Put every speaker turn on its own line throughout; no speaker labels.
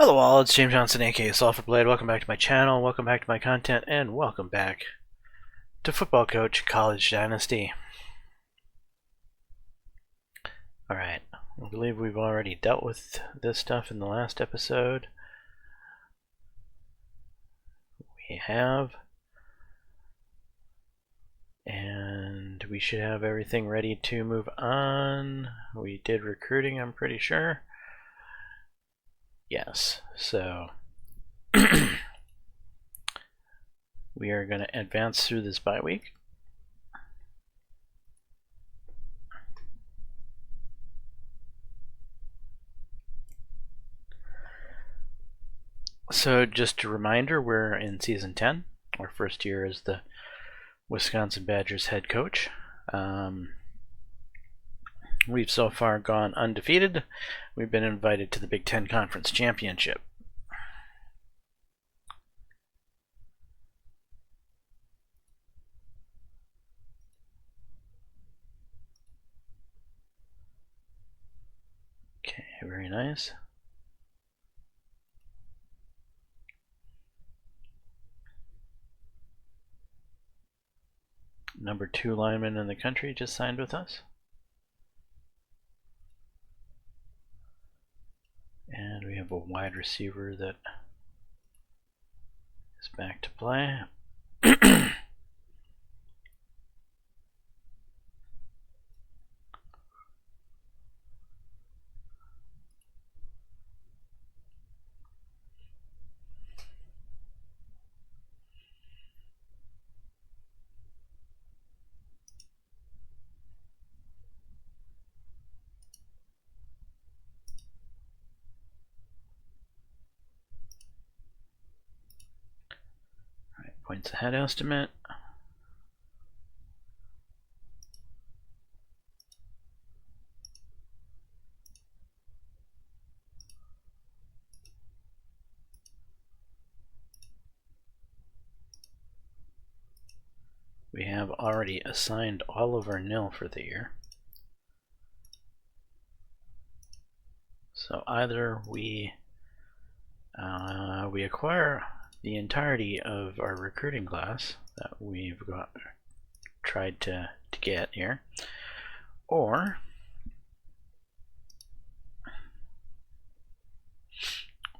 Hello all, it's James Johnson, aka Blade. Welcome back to my channel, welcome back to my content, and welcome back to Football Coach College Dynasty. Alright, I believe we've already dealt with this stuff in the last episode. We have. And we should have everything ready to move on. We did recruiting, I'm pretty sure. Yes, so we are going to advance through this bye week. So just a reminder, we're in season 10. Our first year as the Wisconsin Badgers head coach. We've so far gone undefeated. We've been invited to the Big Ten Conference Championship. Okay, very nice. Number 2 lineman in the country just signed with us. And we have a wide receiver that is back to play. Points ahead estimate. We have already assigned Oliver nil for the year. So either we acquire the entirety of our recruiting class that we've tried to get here, or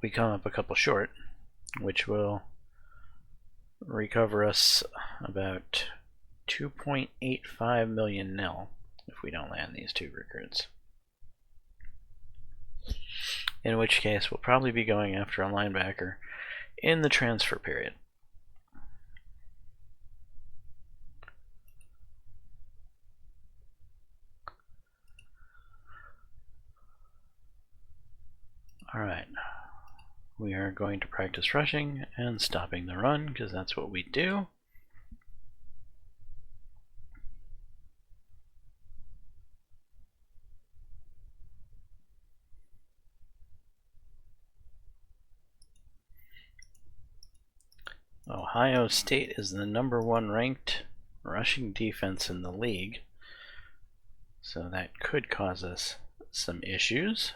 we come up a couple short, which will recover us about 2.85 million nil if we don't land these 2 recruits. In which case we'll probably be going after a linebacker in the transfer period. Alright, we are going to practice rushing and stopping the run because that's what we do. Ohio State is the #1 ranked rushing defense in the league, so that could cause us some issues.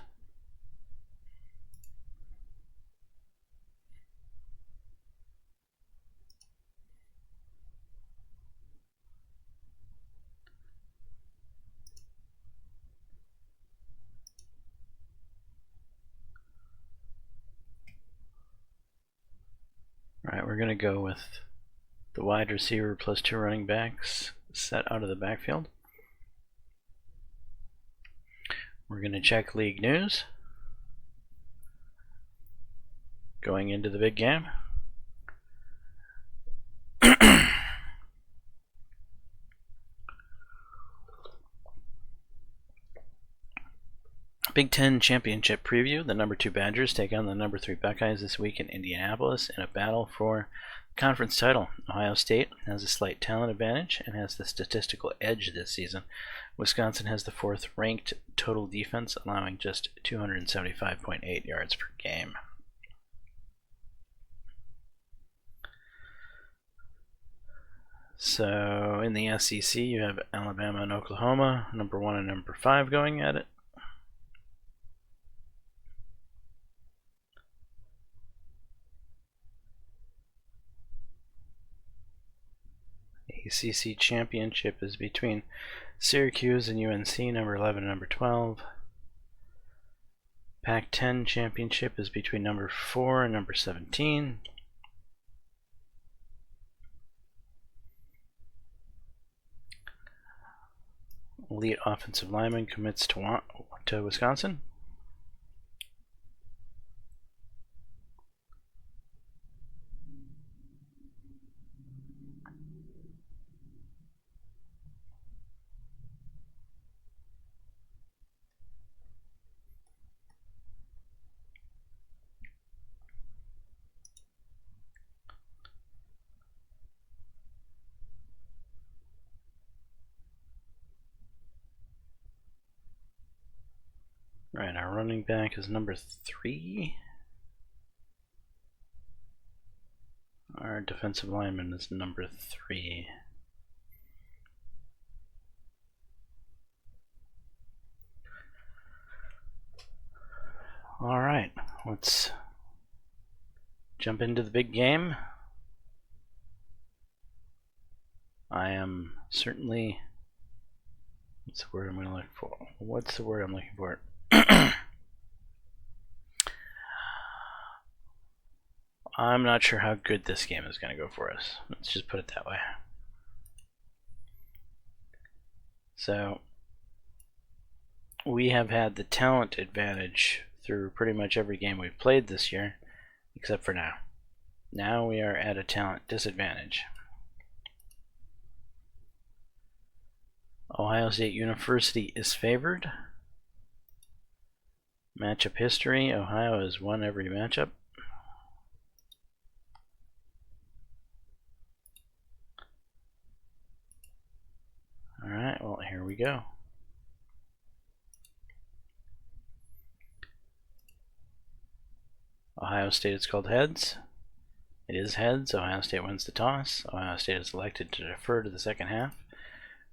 Alright, we're going to go with the wide receiver plus 2 running backs set out of the backfield. We're going to check league news going into the big game. Big Ten Championship preview. The #2 Badgers take on the #3 Buckeyes this week in Indianapolis in a battle for conference title. Ohio State has a slight talent advantage and has the statistical edge this season. Wisconsin has the 4th ranked total defense, allowing just 275.8 yards per game. So in the SEC you have Alabama and Oklahoma, #1 and #5 going at it. ACC championship is between Syracuse and UNC, number 11 and number 12. Pac-10 championship is between number 4 and number 17. Elite offensive lineman commits to Wisconsin. Right, our running back is number 3. Our defensive lineman is number 3. All right, let's jump into the big game. I am certainly, what's the word I'm going to look for? What's the word I'm looking for? I'm not sure how good this game is going to go for us. Let's just put it that way. So, we have had the talent advantage through pretty much every game we've played this year, except for now. Now we are at a talent disadvantage. Ohio State University is favored. Matchup history, Ohio has won every matchup. Alright, well, here we go. Ohio State is called heads. It is heads. Ohio State wins the toss. Ohio State is elected to defer to the second half.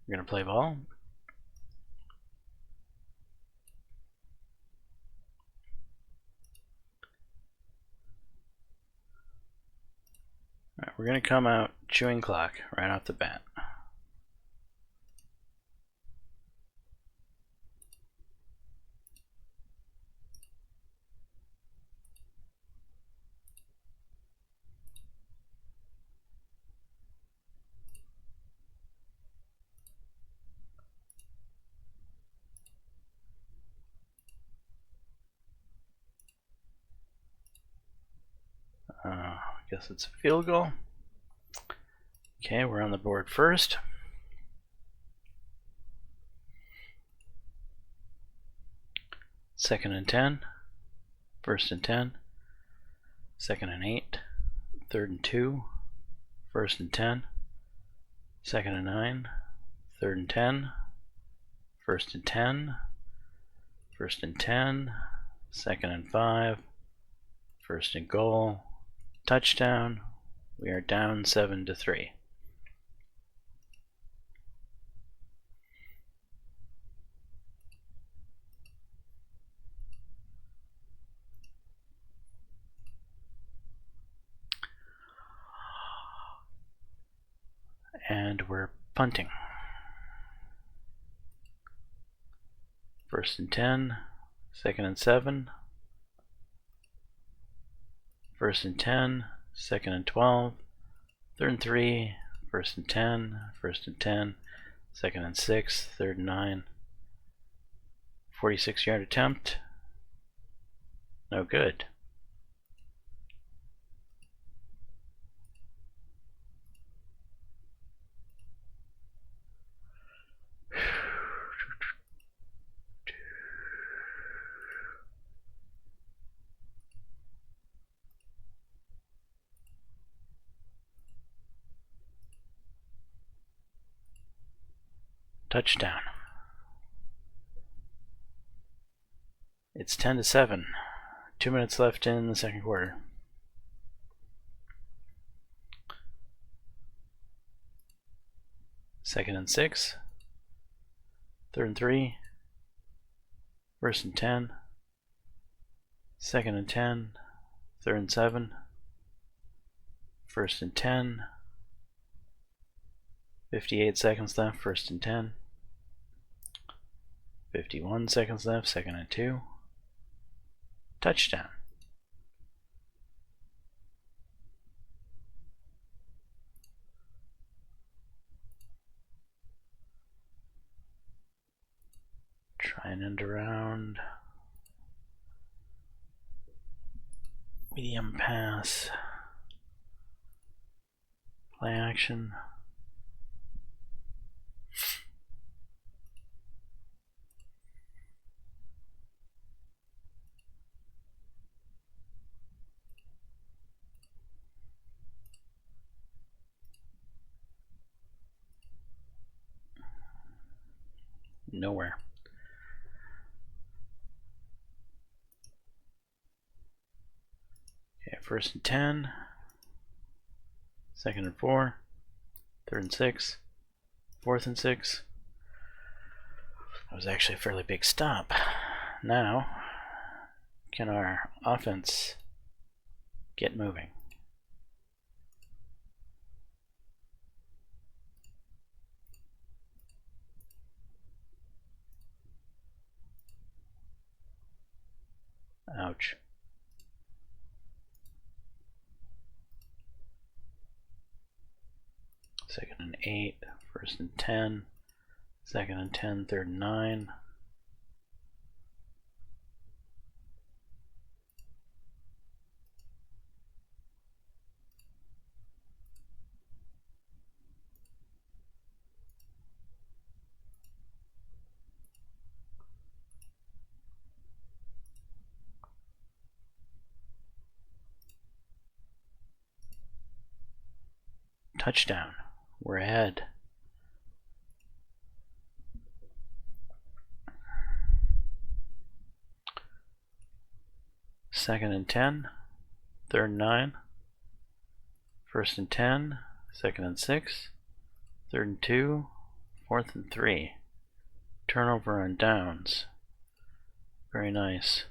We're going to play ball. Alright, we're going to come out chewing clock right off the bat. I guess it's a field goal. Okay, we're on the board first. Second and 10. First and 10. Second and 8. Third and 2. First and 10. Second and 9. Third and 10. First and 10. First and 10. Second and 5. First and goal. Touchdown. We are down 7-3. And we're punting. First and 10. Second and 7. First and 10. Second and 12. Third and 3. First and 10. First and 10. Second and 6. Third and 9. 46-yard attempt. No good. Touchdown. It's 10-7. 2 minutes left in the second quarter. Second and 6. Third and 3. First and 10. Second and 10. Third and 7. First and 10. 58 seconds left, 1st and 10. 51 seconds left, 2nd and 2. Touchdown. Try and end around. Medium pass. Play action. Nowhere. Okay, 1st and 10. 2nd and 4. 3rd and 6. 4th and 6. That was actually a fairly big stop. Now, can our offense get moving? Ouch. Second and 8, 1st and 10, 2nd and 10, 3rd and 9. Touchdown. We're ahead. Second and 10, 3rd and 9, 1st and 10, 2nd and 6, 3rd and 2, 4th and 3. Turnover on downs. Very nice.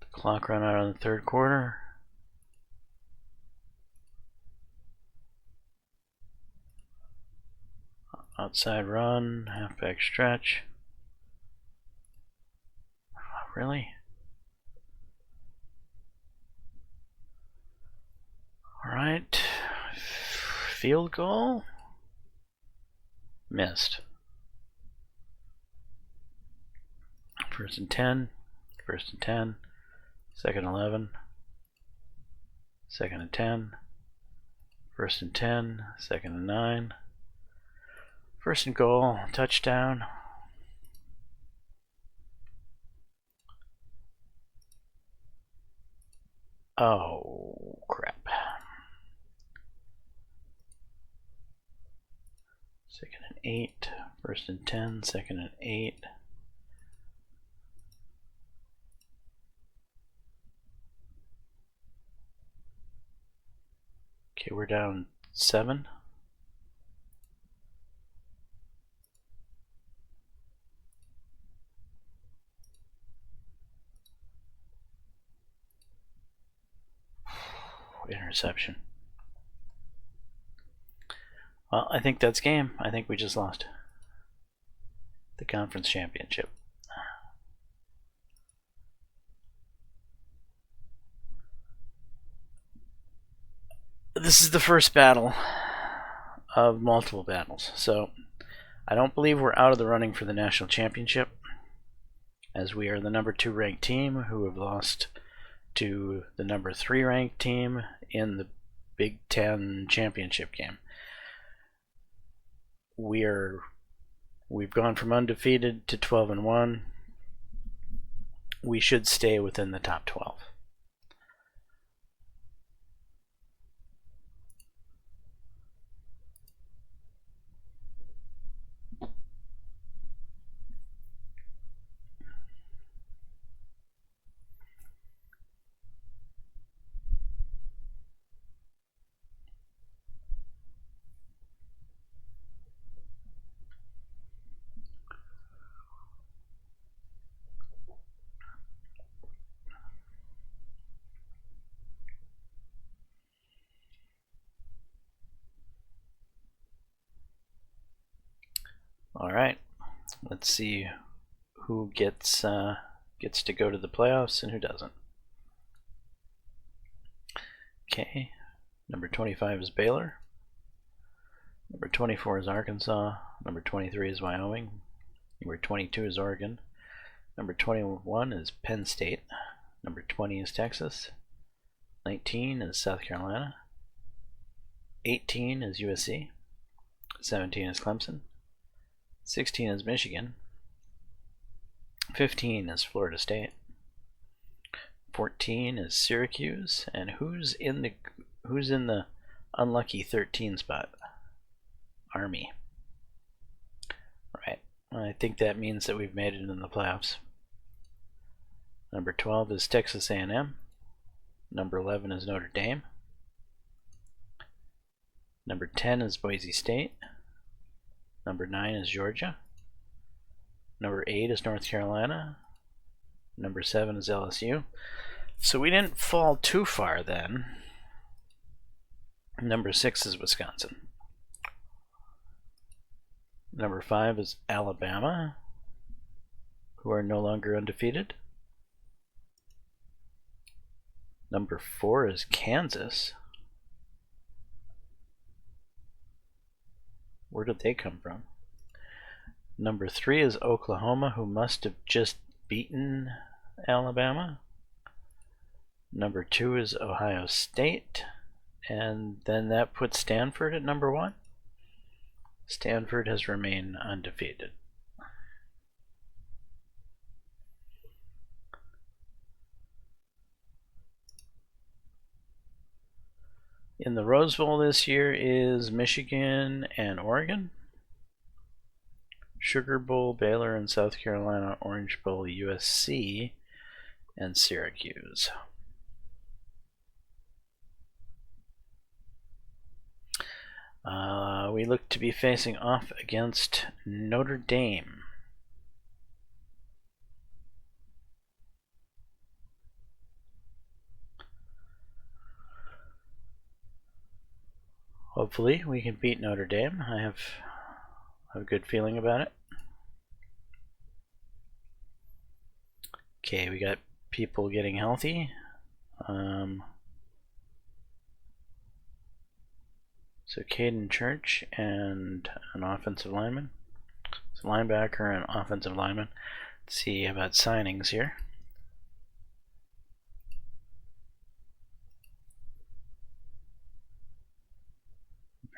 The clock ran out on the 3rd quarter. Outside run, halfback stretch. Really? Alright. Field goal? Missed. 1st and 10, 1st and 10, 2nd 11, 2nd and 10, 1st and 10, 2nd and 9. 1st and goal, touchdown. Oh, crap. 2nd and 8, 1st and 10, 2nd and 8. Okay, we're down 7. Interception. Well, I think that's game. I think we just lost the conference championship. This is the first battle of multiple battles, so I don't believe we're out of the running for the national championship, as we are the number 2 ranked team who have lost to the number 3 ranked team in the Big Ten championship game. We've gone from undefeated to 12-1. We should stay within the top 12. All right, let's see who gets to go to the playoffs and who doesn't. Okay, number 25 is Baylor. Number 24 is Arkansas. Number 23 is Wyoming. Number 22 is Oregon. Number 21 is Penn State. Number 20 is Texas. 19 is South Carolina. 18 is USC. 17 is Clemson. 16 is Michigan. 15 is Florida State. 14 is Syracuse. And who's in the unlucky 13 spot? Army. Right. I think that means that we've made it in the playoffs. Number 12 is Texas A&M. Number 11 is Notre Dame. Number 10 is Boise State. Number 9 is Georgia. Number 8 is North Carolina. Number 7 is LSU. So we didn't fall too far then. Number 6 is Wisconsin. Number 5 is Alabama, who are no longer undefeated. Number 4 is Kansas. Where did they come from? Number 3 is Oklahoma, who must have just beaten Alabama. Number 2 is Ohio State. And then that puts Stanford at number 1. Stanford has remained undefeated. In the Rose Bowl this year is Michigan and Oregon. Sugar Bowl, Baylor and South Carolina. Orange Bowl, USC and Syracuse. We look to be facing off against Notre Dame. Hopefully we can beat Notre Dame. I have a good feeling about it. Okay, we got people getting healthy. So Caden Church and an offensive lineman. So linebacker and offensive lineman. Let's see about signings here.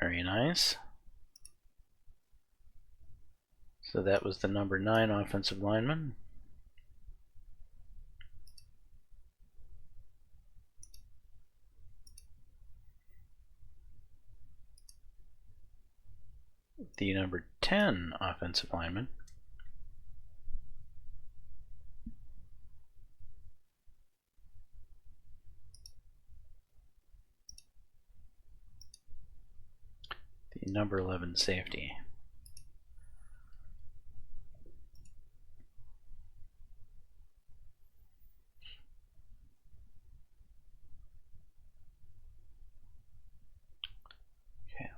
Very nice. So that was the number 9 offensive lineman. The number 10 offensive lineman. The number 11 safety. Okay.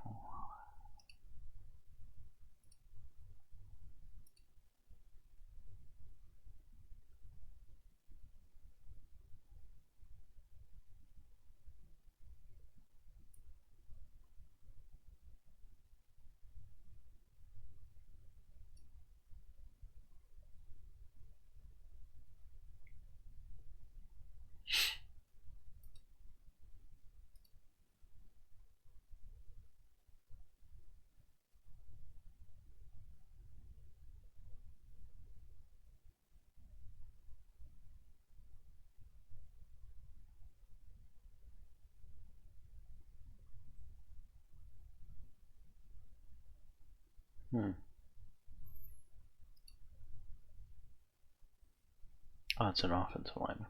Oh, it's an offensive lineman.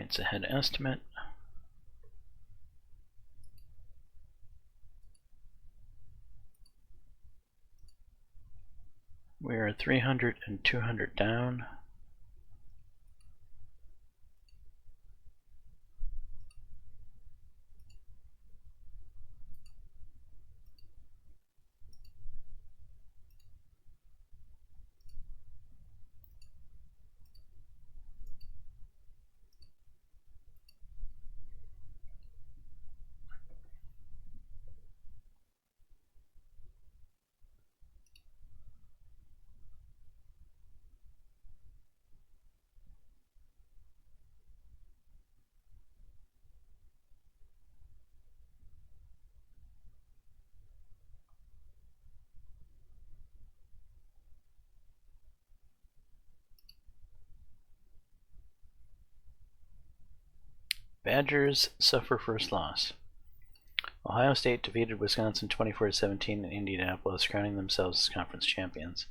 points ahead estimate. We are 300 and 200 down. Badgers suffer first loss. Ohio State defeated Wisconsin 24-17 in Indianapolis, crowning themselves as conference champions.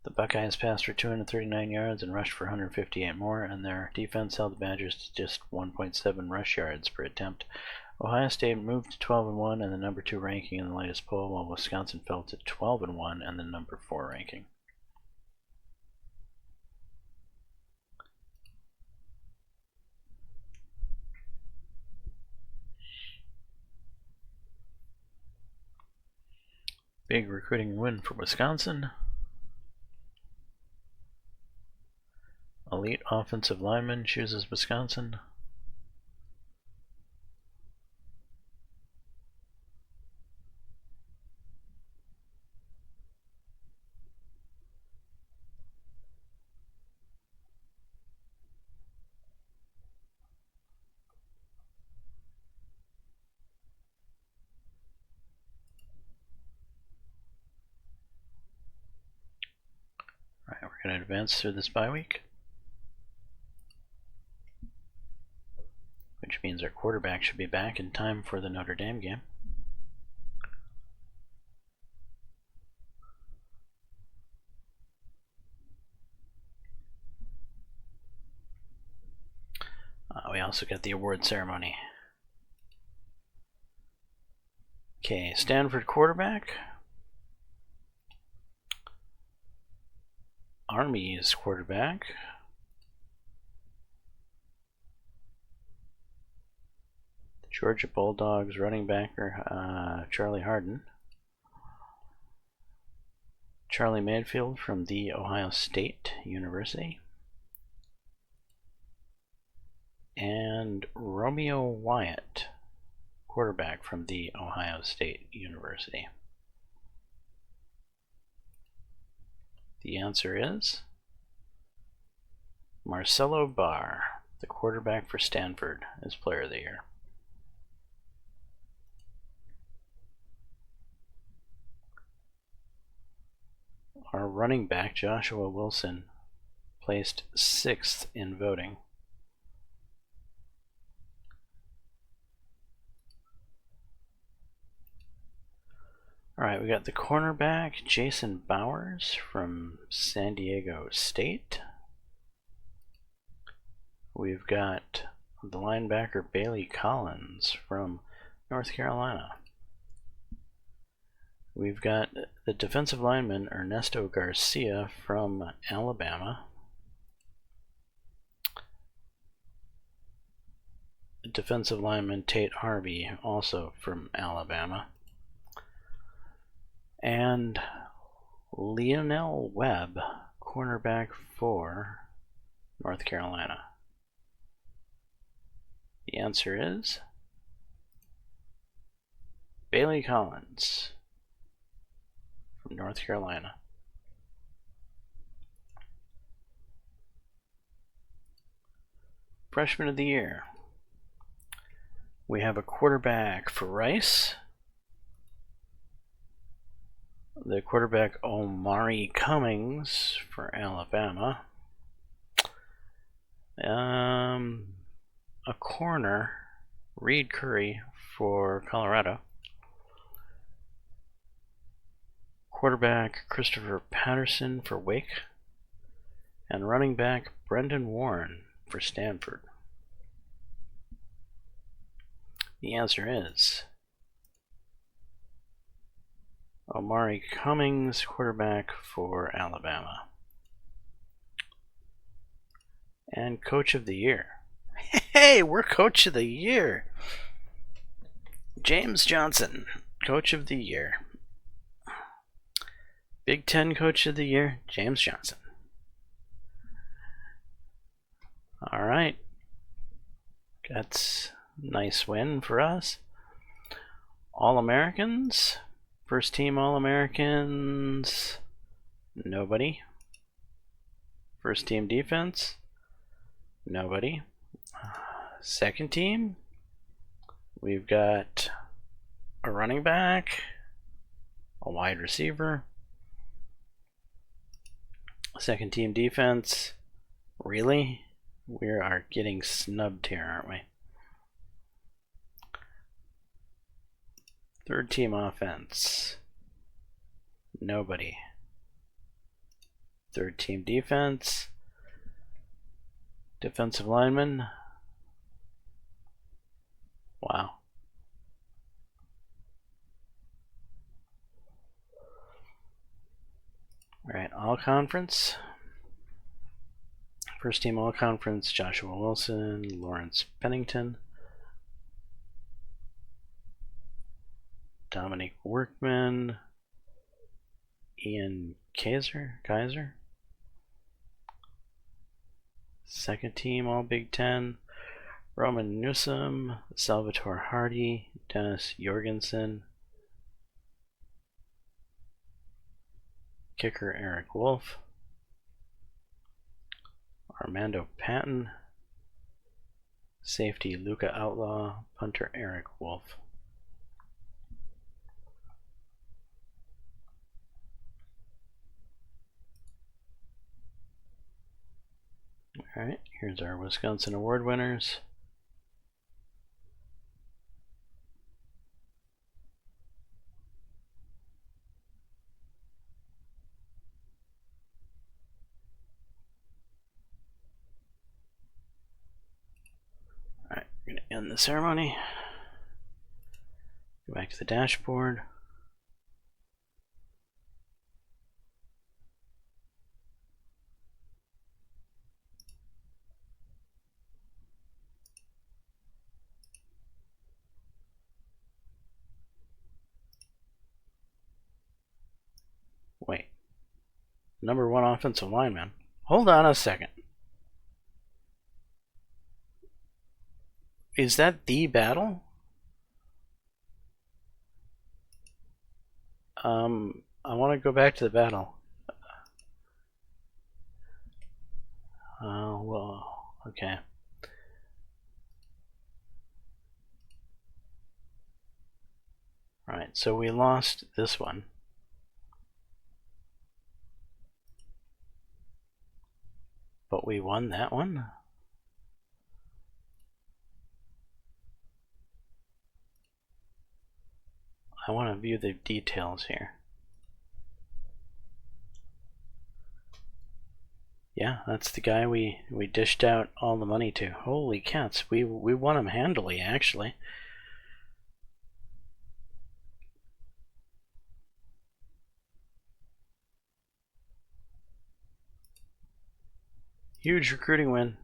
The Buckeyes passed for 239 yards and rushed for 158 more, and their defense held the Badgers to just 1.7 rush yards per attempt. Ohio State moved to 12-1 and the number 2 ranking in the latest poll, while Wisconsin fell to 12-1 and the number 4 ranking. Big recruiting win for Wisconsin. Elite offensive lineman chooses Wisconsin. Alright, we're going to advance through this bye week, which means our quarterback should be back in time for the Notre Dame game. We also got the award ceremony. Okay, Stanford quarterback. Army's quarterback. The Georgia Bulldogs running backer Charlie Harden. Charlie Mayfield from The Ohio State University. And Romeo Wyatt, quarterback from The Ohio State University. The answer is Marcelo Barr, the quarterback for Stanford, is Player of the Year. Our running back, Joshua Wilson, placed 6th in voting. Alright, we got the cornerback, Jason Bowers from San Diego State. We've got the linebacker, Bailey Collins from North Carolina. We've got the defensive lineman, Ernesto Garcia from Alabama. Defensive lineman, Tate Harvey, also from Alabama. And Lionel Webb, cornerback for North Carolina. The answer is Bailey Collins from North Carolina. Freshman of the Year. We have a quarterback for Rice. The quarterback, Omari Cummings for Alabama. A corner, Reed Curry for Colorado. Quarterback, Christopher Patterson for Wake. And running back, Brendan Warren for Stanford. The answer is Omari Cummings, quarterback for Alabama. And Coach of the Year. Hey, we're Coach of the Year. James Johnson, Coach of the Year. Big Ten Coach of the Year, James Johnson. All right. That's a nice win for us. All-Americans. First team All-Americans. Nobody. First team defense. Nobody. Second team. We've got a running back, a wide receiver. Second team defense. Really? We are getting snubbed here, aren't we? Third team offense. Nobody. Third team defense. Defensive lineman. Wow. All right, all conference. First team all conference, Joshua Wilson, Lawrence Pennington, Dominic Workman, Ian Kaiser. Second team all Big Ten, Roman Newsom, Salvatore Hardy, Dennis Jorgensen, kicker Eric Wolf, Armando Patton, safety Luca Outlaw, punter Eric Wolf. Alright, here's our Wisconsin Award winners. Alright, we're going to end the ceremony. Go back to the dashboard. Wait. Number one offensive lineman. Hold on a second. Is that the battle? I want to go back to the battle. Well, okay. Alright, so we lost this one. But we won that one? I want to view the details here. Yeah, that's the guy we dished out all the money to. Holy cats, we won him handily, actually. Huge recruiting win.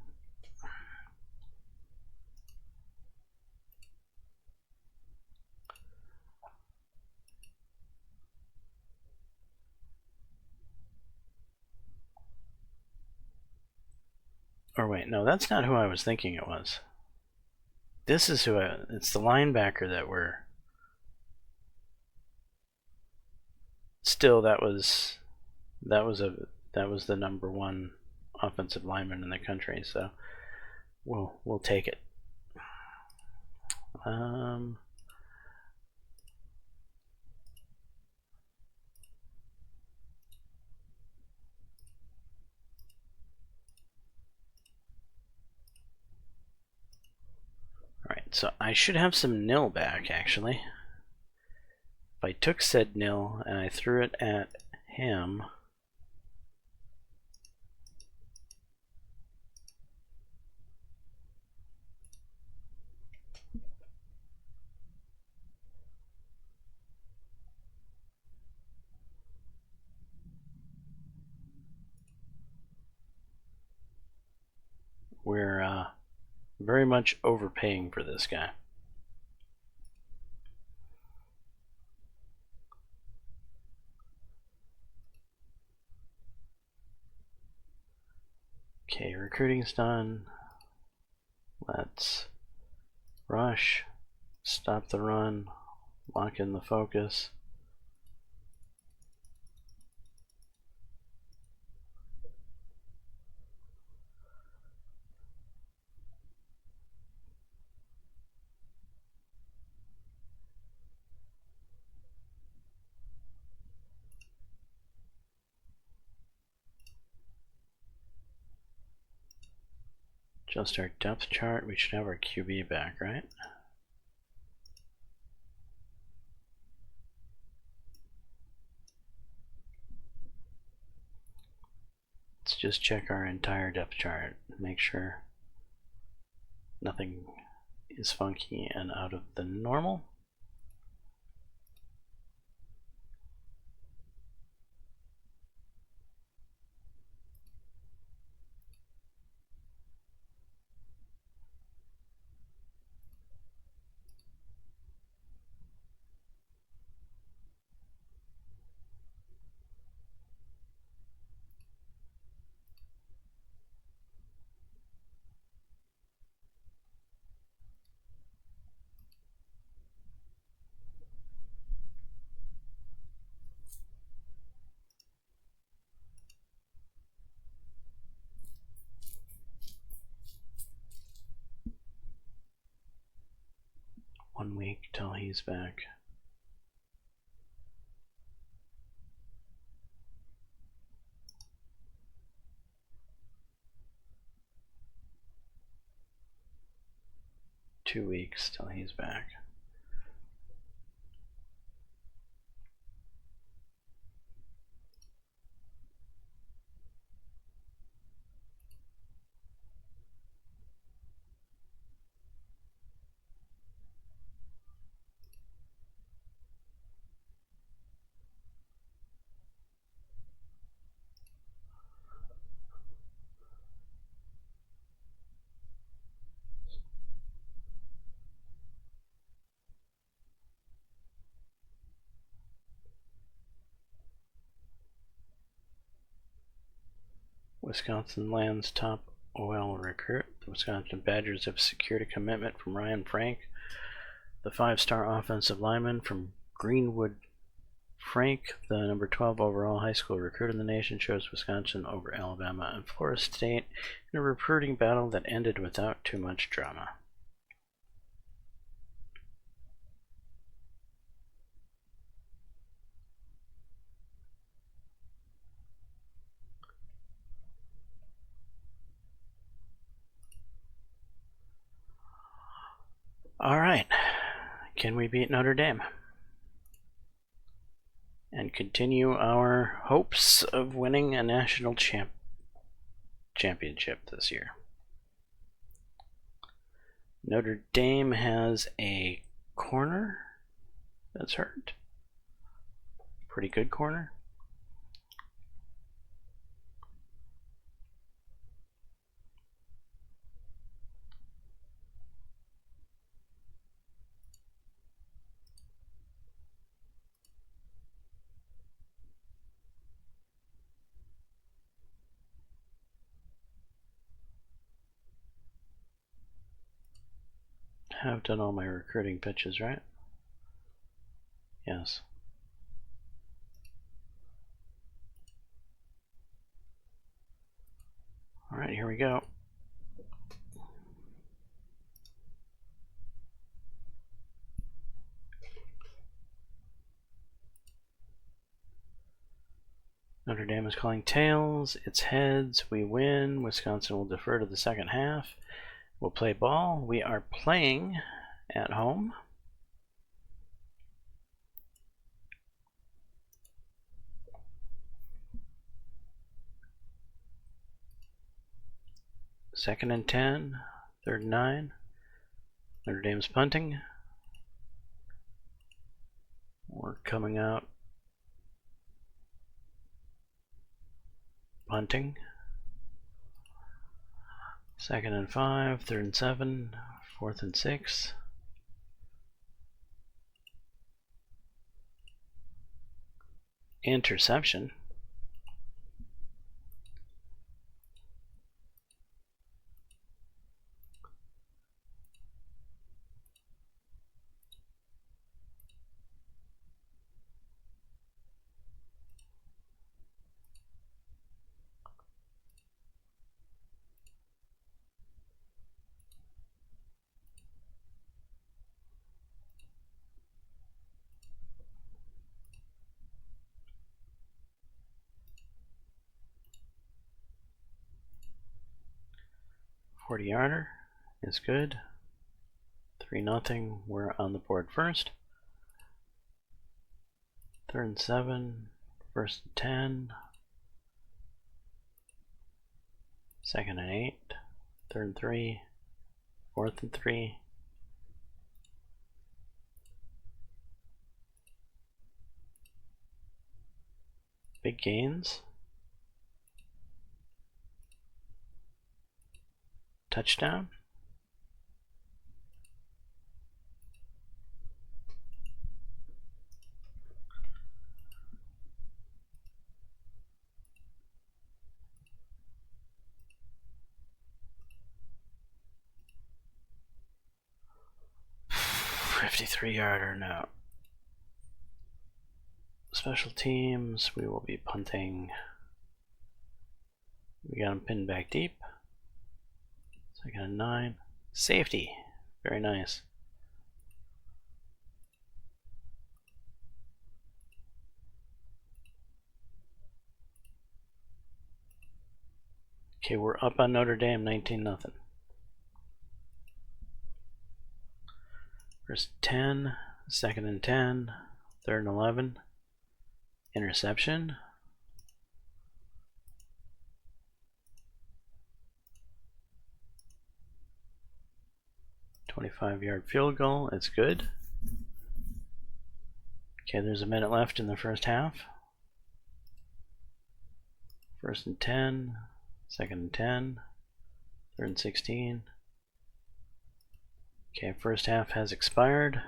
Or wait, no, that's not who I was thinking it was. This is who it's the linebacker that we're... Still, that was the number one offensive lineman in the country, so we'll take it. Alright, so I should have some nil back, actually. If I took said nil and I threw it at him, We're very much overpaying for this guy. Okay, recruiting's done. Let's rush, stop the run, lock in the focus. Just our depth chart. We should have our QB back, right? Let's just check our entire depth chart. Make sure nothing is funky and out of the normal. One week till he's back. Two weeks till he's back. Wisconsin lands top OL recruit. The Wisconsin Badgers have secured a commitment from Ryan Frank, the 5-star offensive lineman from Greenwood. Frank, the number 12 overall high school recruit in the nation, chose Wisconsin over Alabama and Florida State in a recruiting battle that ended without too much drama. All right, can we beat Notre Dame and continue our hopes of winning a national championship this year? Notre Dame has a corner that's hurt. Pretty good corner. I've done all my recruiting pitches, right? Yes. All right, here we go. Notre Dame is calling tails. It's heads. We win. Wisconsin will defer to the second half. We'll play ball. We are playing at home. Second and 10. Third and 9. Notre Dame's punting. We're coming out. Punting. 2nd and 5, 3rd and 7, 4th and 6. Interception. Yarder is good. 3-0. We're on the board first. 3rd and 7, 1st and 10, 2nd and 8, 3rd and 3, 4th and 3. Big gains. Touchdown. $53-yarder, no. Special teams, we will be punting. We got him pinned back deep. 2nd and 9. Safety. Very nice. Okay, we're up on Notre Dame, 19-0. 1st 10, 2nd and 10, 3rd and 11. Interception. $25-yard field goal. It's good. Okay, there's a minute left in the first half. 1st and 10, 2nd and 10, 3rd and 16. Okay, first half has expired.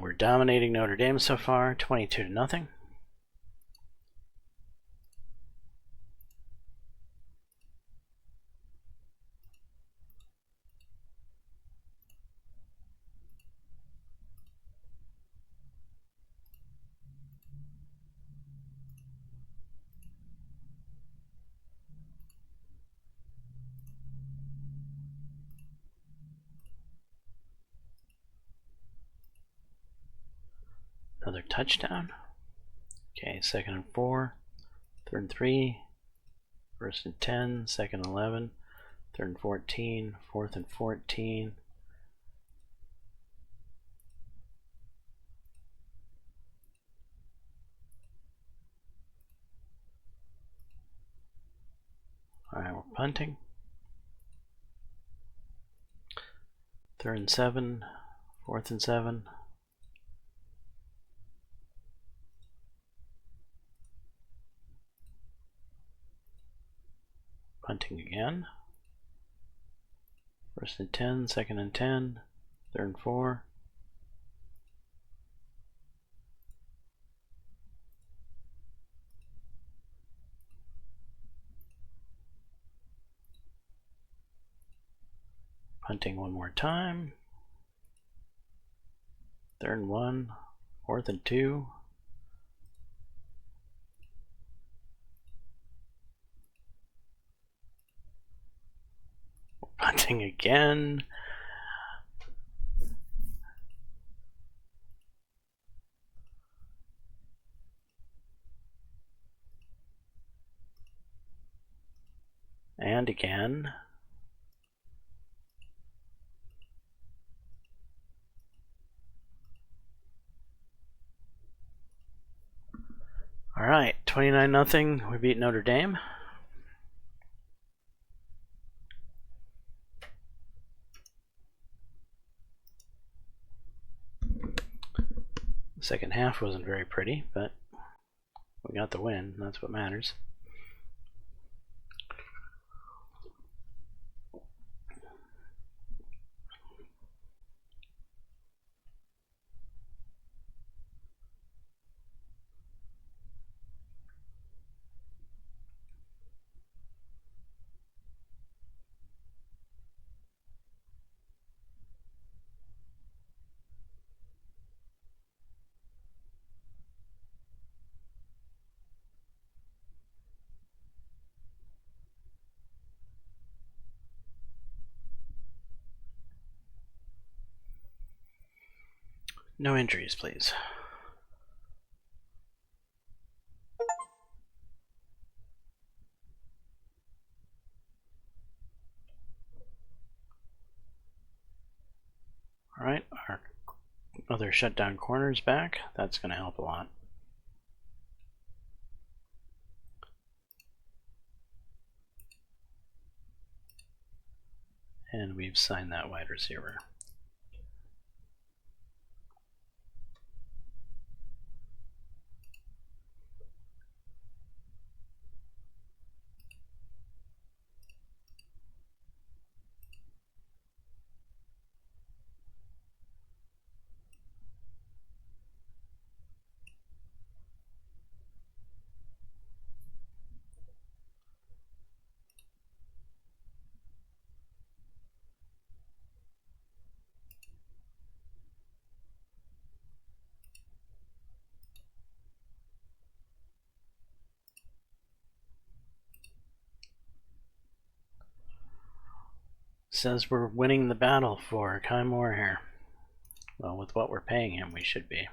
We're dominating Notre Dame so far, 22-0. Another touchdown. Okay, 2nd and 4, 3rd and 3, 1st and 10, 2nd and 11, 3rd and 14, 4th and 14. Alright, we're punting. 3rd and 7, 4th and 7. Punting again. 1st and 10, 2nd and 10, 3rd and 4. Punting one more time. 3rd and 1, 4th and 2. Punting again. And again. All right, 29-0. We beat Notre Dame. The second half wasn't very pretty, but we got the win. That's what matters. No injuries, please. Alright, our other shutdown corner's back. That's going to help a lot. And we've signed that wide receiver. Says we're winning the battle for Kai Moore here. Well, with what we're paying him, we should be.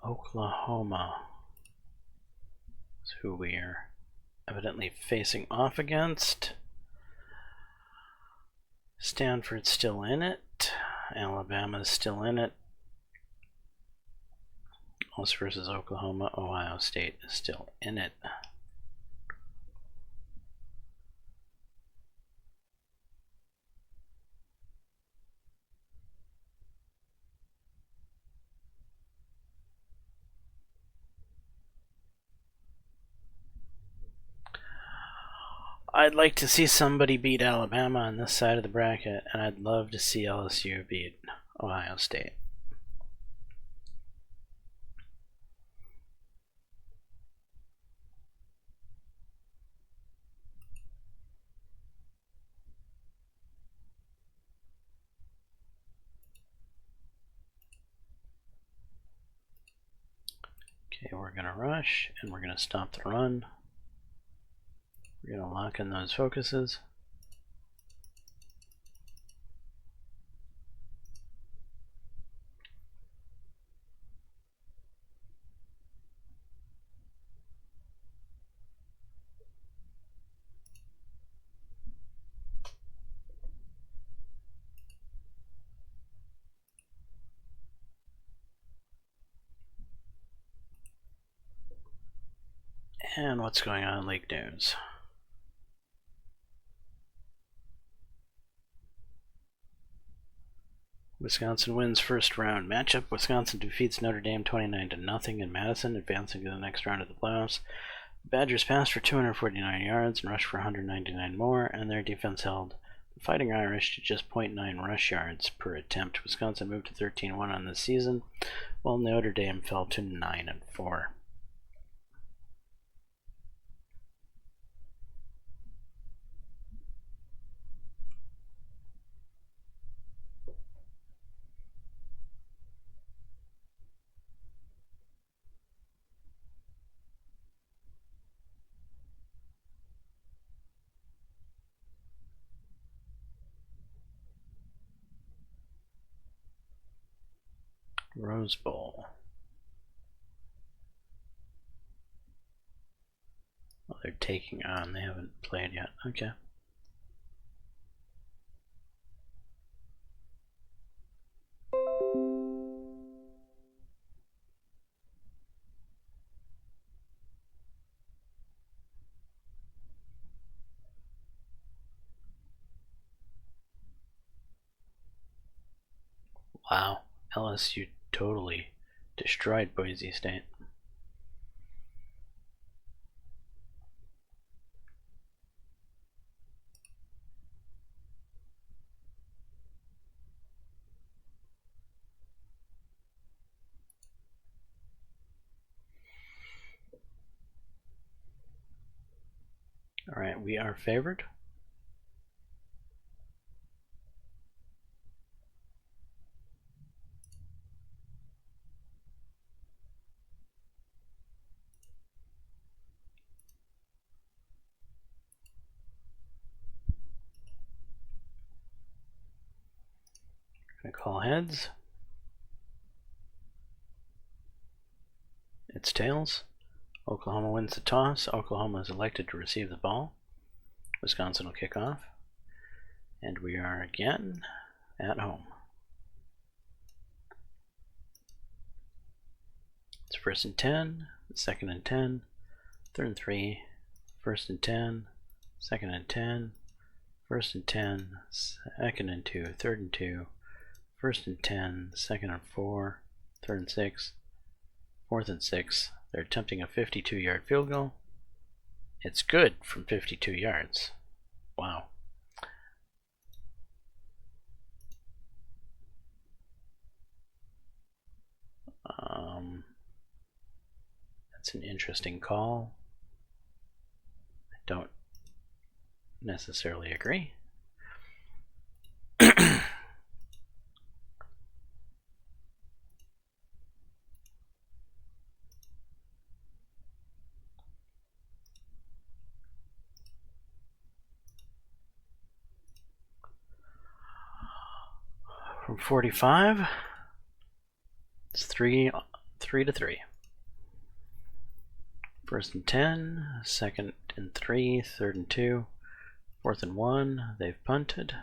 Oklahoma is who we are evidently facing off against. Stanford's still in it. Alabama's still in it. Us versus Oklahoma. Ohio State is still in it. I'd like to see somebody beat Alabama on this side of the bracket, and I'd love to see LSU beat Ohio State. Okay, we're going to rush, and we're going to stop the run. We're going to lock in those focuses. And what's going on in League News? Wisconsin wins first round matchup. Wisconsin defeats Notre Dame 29-0 in Madison, advancing to the next round of the playoffs. The Badgers passed for 249 yards and rushed for 199 more, and their defense held the Fighting Irish to just 0.9 rush yards per attempt. Wisconsin moved to 13-1 on the season, while Notre Dame fell to 9-4. Rose Bowl. Well, they're taking on. They haven't played yet. Okay. Wow. LSU totally destroyed Boise State. All right, we are favored. Gonna call heads. It's tails. Oklahoma wins the toss. Oklahoma is elected to receive the ball. Wisconsin will kick off. And we are again at home. It's 1st and 10, 2nd and 10, 3rd and 3, 1st and 10, 2nd and 10, 1st and 10, 2nd and 2, 3rd and 2, 1st and 10, 2nd and 4, 3rd and 6, 4th and 6. They're attempting a 52-yard field goal. It's good from 52 yards. Wow. That's an interesting call. I don't necessarily agree. From 45, it's 3 to 3. 1st and 10, 2nd and 3, 3rd and 2, 4th and 1. They've punted.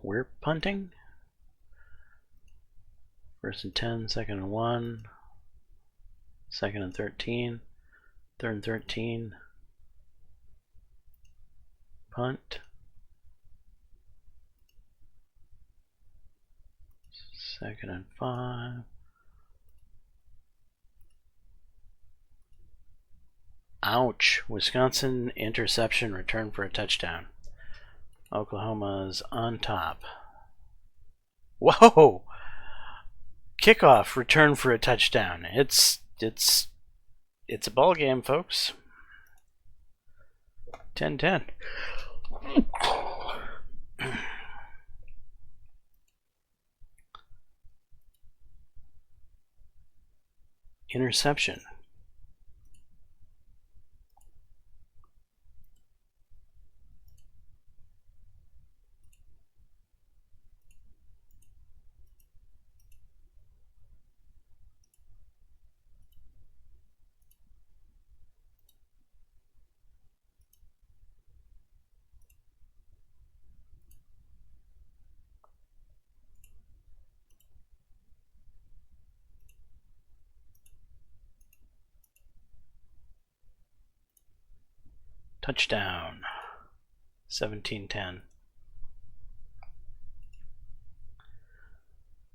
We're punting. 1st and 10, 2nd and 1, 2nd and 13, 3rd and 13. Punt. 2nd and 5. Ouch. Wisconsin interception, return for a touchdown. Oklahoma's on top. Whoa! Kickoff, return for a touchdown. It's a ball game, folks. 10-10. Interception. Touchdown. 17-10.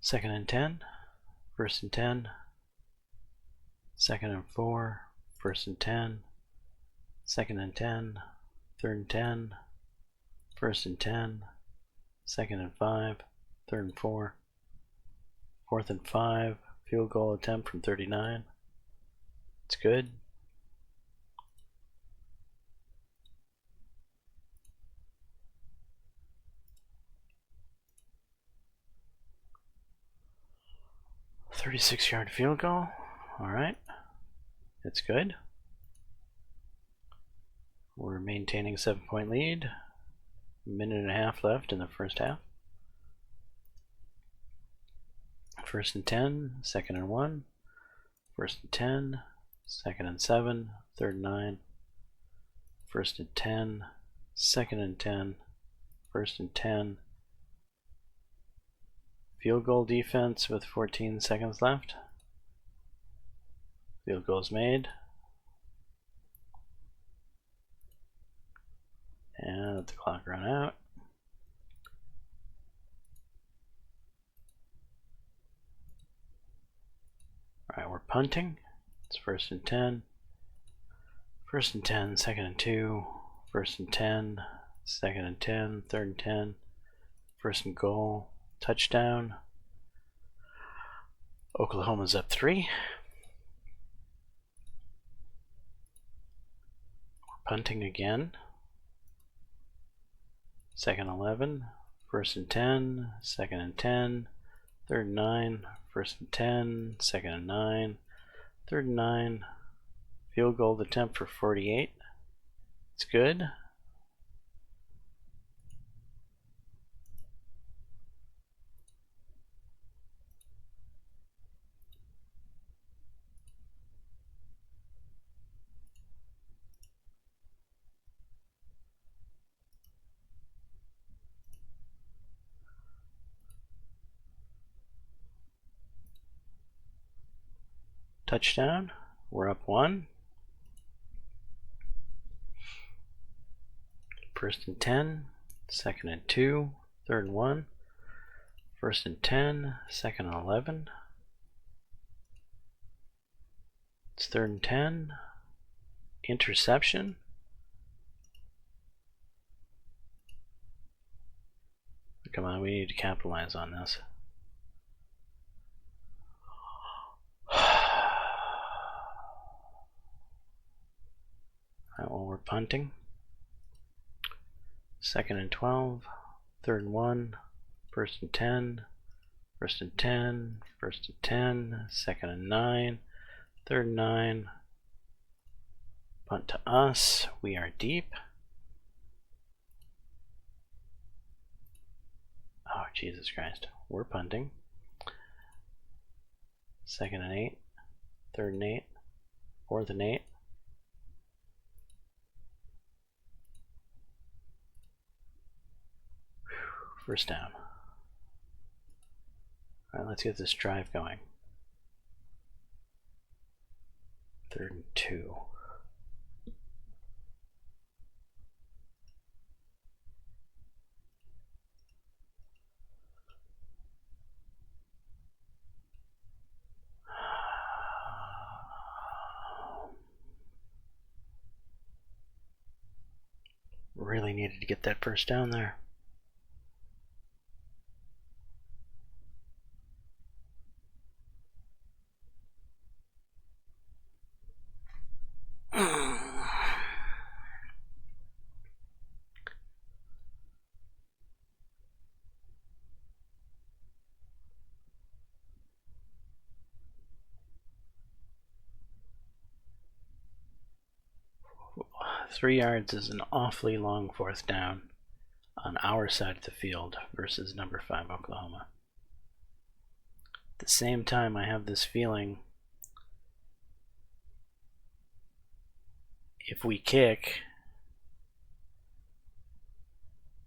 2nd and 10, 1st and 10, 2nd and 4, 1st and 10, 2nd and 10, 3rd and 10, 1st and 10, 2nd and 5, 3rd and 4, 4th and 5, field goal attempt from 39. It's good. "36-yard field goal." All right, it's good. We're maintaining a 7-point lead. Minute and a half left in the first half. 1st and 10, 2nd and 1, 1st and 10, 2nd and 7, 3rd and 9, 1st and 10, 2nd and 10, 1st and 10. Field goal defense with 14 seconds left. Field goal's made. And let the clock run out. Alright, we're punting. It's 1st and 10. 1st and 10, 2nd and 2, 1st and 10, 2nd and 10, 3rd and 10, 1st and goal. Touchdown. Oklahoma's up 3. We're punting again. 2nd 11, 1st and 10, 2nd and 10, 3rd and 9, 1st and 10, 2nd and 9, 3rd and 9. Field goal attempt for 48. It's good. Touchdown. We're up 1. 1st and 10, 2nd and 2, 3rd and 1, 1st and 10, 2nd and 11. It's 3rd and 10. Interception. Come on, we need to capitalize on this. Alright, well, we're punting. 2nd and 12, 3rd and 1, 1st and 10, 1st and 10, 1st and 10, 2nd and 9, 3rd and 9. Punt to us. We are deep. Oh, Jesus Christ. We're punting. 2nd and 8, 3rd and 8, 4th and 8. First down. Alright, let's get this drive going. 3rd and 2. Really needed to get that first down there. Three yards is an awfully long 4th down on our side of the field versus number 5 Oklahoma. At the same time, I have this feeling if we kick,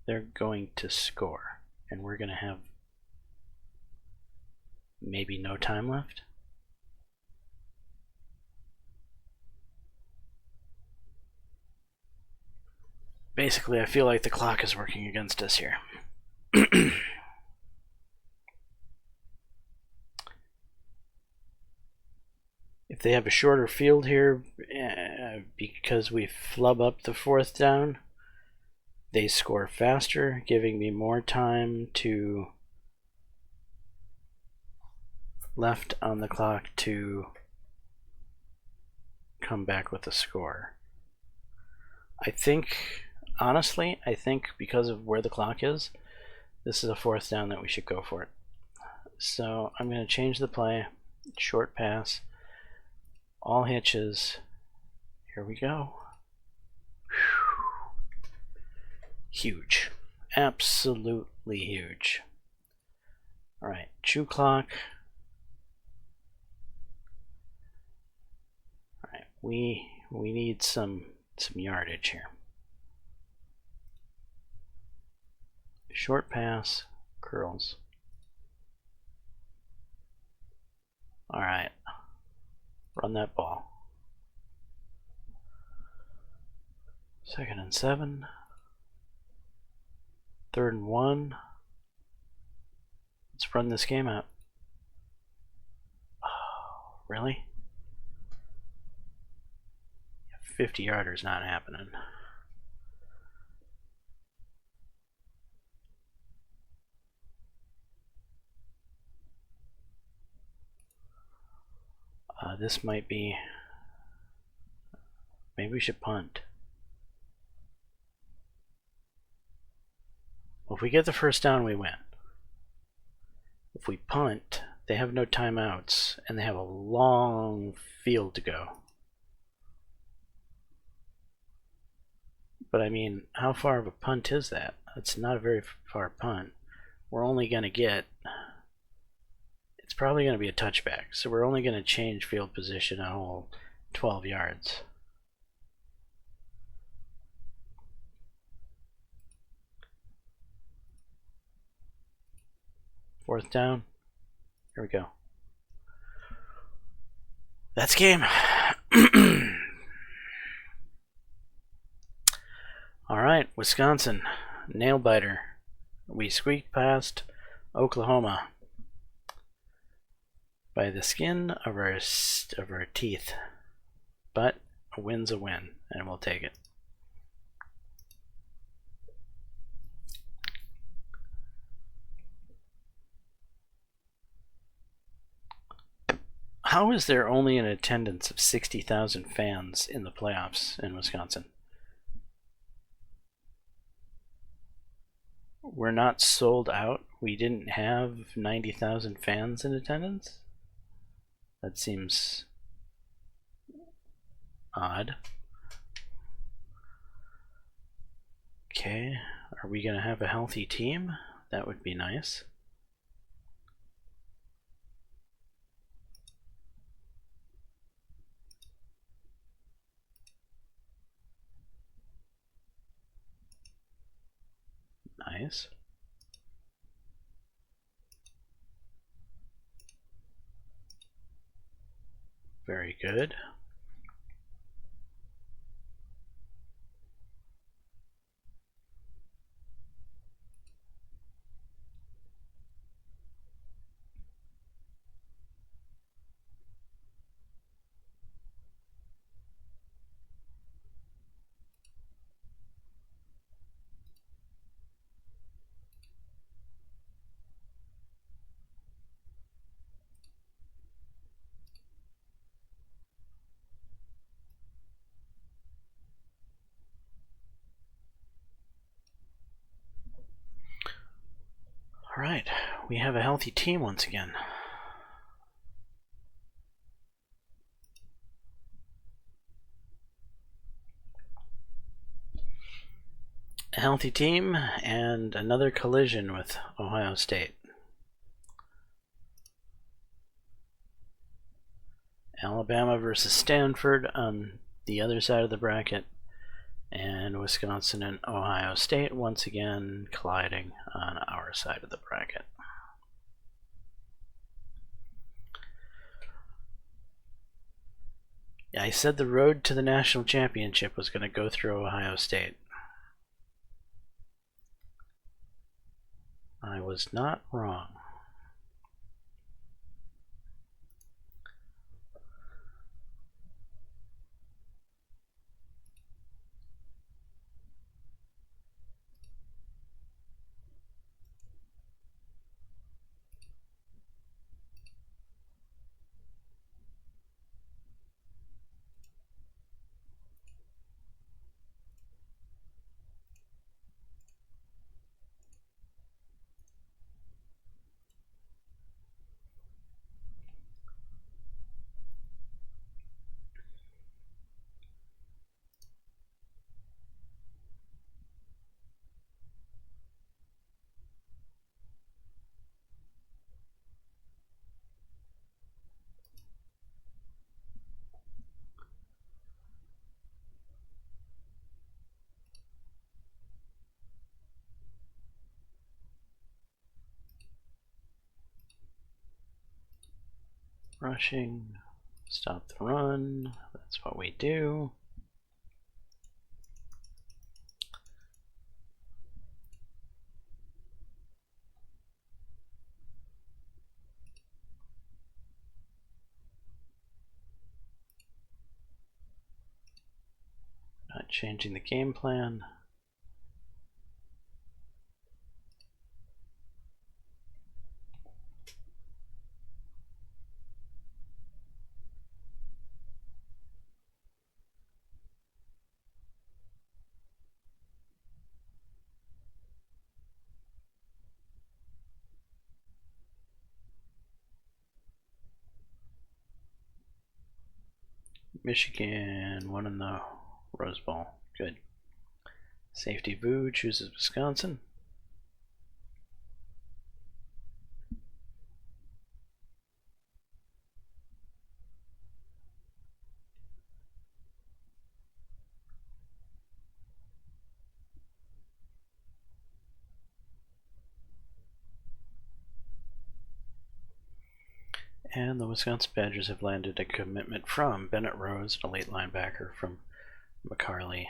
they're going to score, and we're going to have maybe no time left. Basically, I feel like the clock is working against us here. If they have a shorter field here, because we flub up the 4th down, they score faster, giving me more time to left on the clock to come back with a score. I think, honestly, because of where the clock is, this is a 4th down that we should go for it. So I'm going to change the play. Short pass. All hitches. Here we go. Huge. Absolutely huge. Alright, chew clock. Alright, we need some yardage here. Short pass, curls. Alright. Run that ball. 2nd and 7. 3rd and 1. Let's run this game out. Oh, really? 50-yarder's not happening. This might be... Maybe we should punt. Well, if we get the first down, we win. If we punt, they have no timeouts, and they have a long field to go. But I mean, how far of a punt is that? It's not a very far punt. We're only going to get... It's probably going to be a touchback, so we're only going to change field position a whole 12 yards. Fourth down. Here we go. That's game. All right, Wisconsin, nail biter. We squeaked past Oklahoma by the skin of our teeth, but a win's a win, and we'll take it. How is there only an attendance of 60,000 fans in the playoffs in Wisconsin? We're not sold out. We didn't have 90,000 fans in attendance? That seems odd. Okay, are we going to have a healthy team? That would be nice. Nice. Very good. All right, we have a healthy team once again. A healthy team and another collision with Ohio State. Alabama versus Stanford on the other side of the bracket, and Wisconsin and Ohio State once again colliding on our side of the bracket. I said the road to the national championship was going to go through Ohio State. I was not wrong. Rushing, stop the run, that's what we do. Not changing the game plan. Michigan won in the Rose Bowl. Good. Safety Vu chooses Wisconsin. And the Wisconsin Badgers have landed a commitment from Bennett Rose, a late linebacker from McCarley.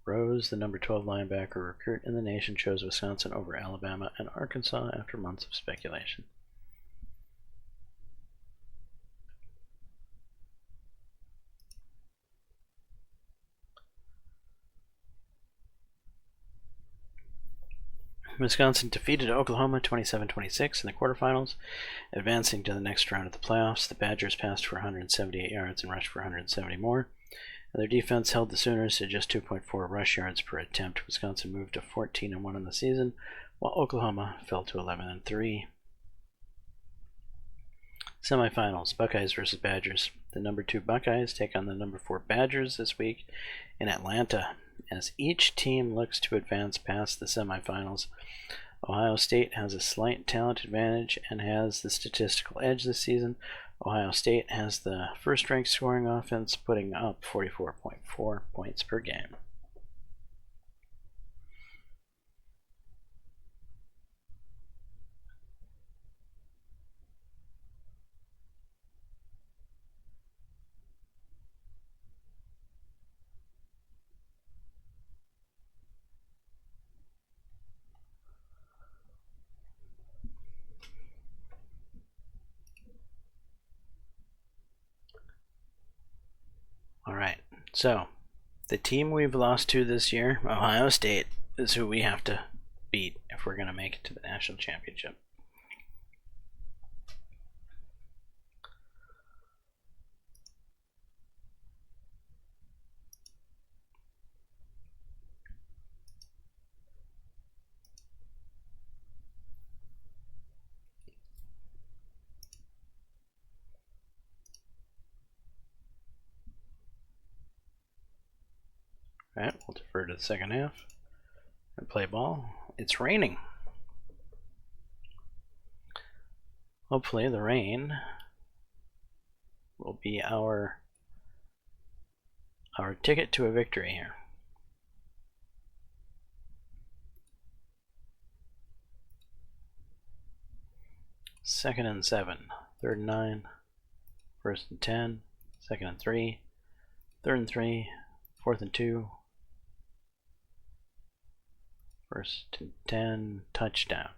Rose, the number 12 linebacker recruit in the nation, chose Wisconsin over Alabama and Arkansas after months of speculation. Wisconsin defeated Oklahoma 27-26 in the quarterfinals, advancing to the next round of the playoffs. The Badgers passed for 178 yards and rushed for 170 more. Their defense held the Sooners to just 2.4 rush yards per attempt. Wisconsin moved to 14-1 in the season, while Oklahoma fell to 11-3. Semifinals: Buckeyes versus Badgers. The number 2 Buckeyes take on the number 4 Badgers this week in Atlanta. As each team looks to advance past the semifinals, Ohio State has a slight talent advantage and has the statistical edge this season. Ohio State has the first-ranked scoring offense, putting up 44.4 points per game. Alright, so the team we've lost to this year, Ohio State, is who we have to beat if we're going to make it to the national championship. Alright, we'll defer to the second half and play ball. It's raining. Hopefully the rain will be our ticket to a victory here. Second and 7, third and 9, first and 10, second and 3, third and 3, fourth and 2, first and 10, touchdown.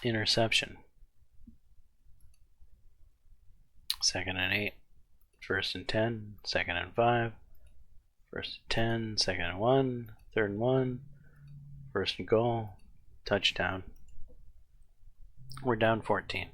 Interception. Second and 8, first and 10, second and 5, first and 10, second and 1, third and 1, first and goal, touchdown. We're down 14.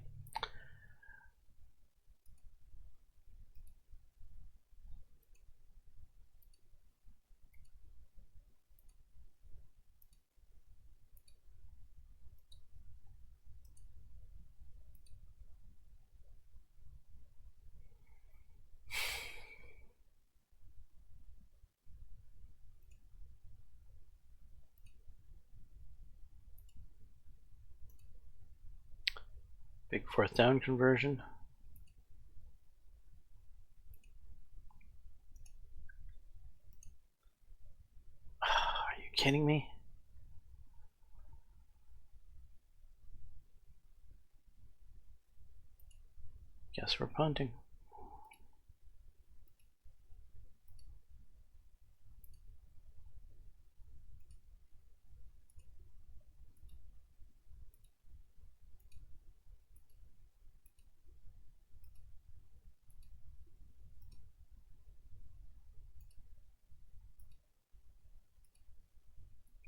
Big fourth down conversion. Are you kidding me? Guess we're punting.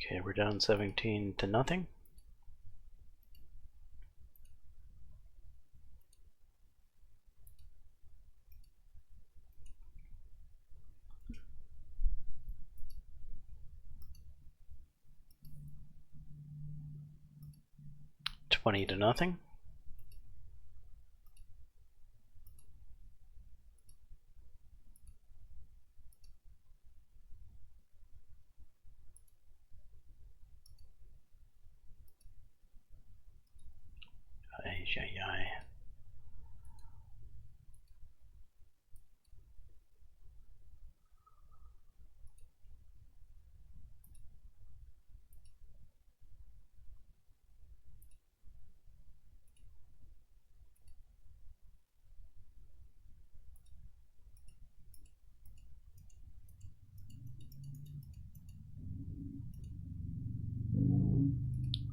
Okay, we're down 17-0. 20-0. Ay, ay, ay.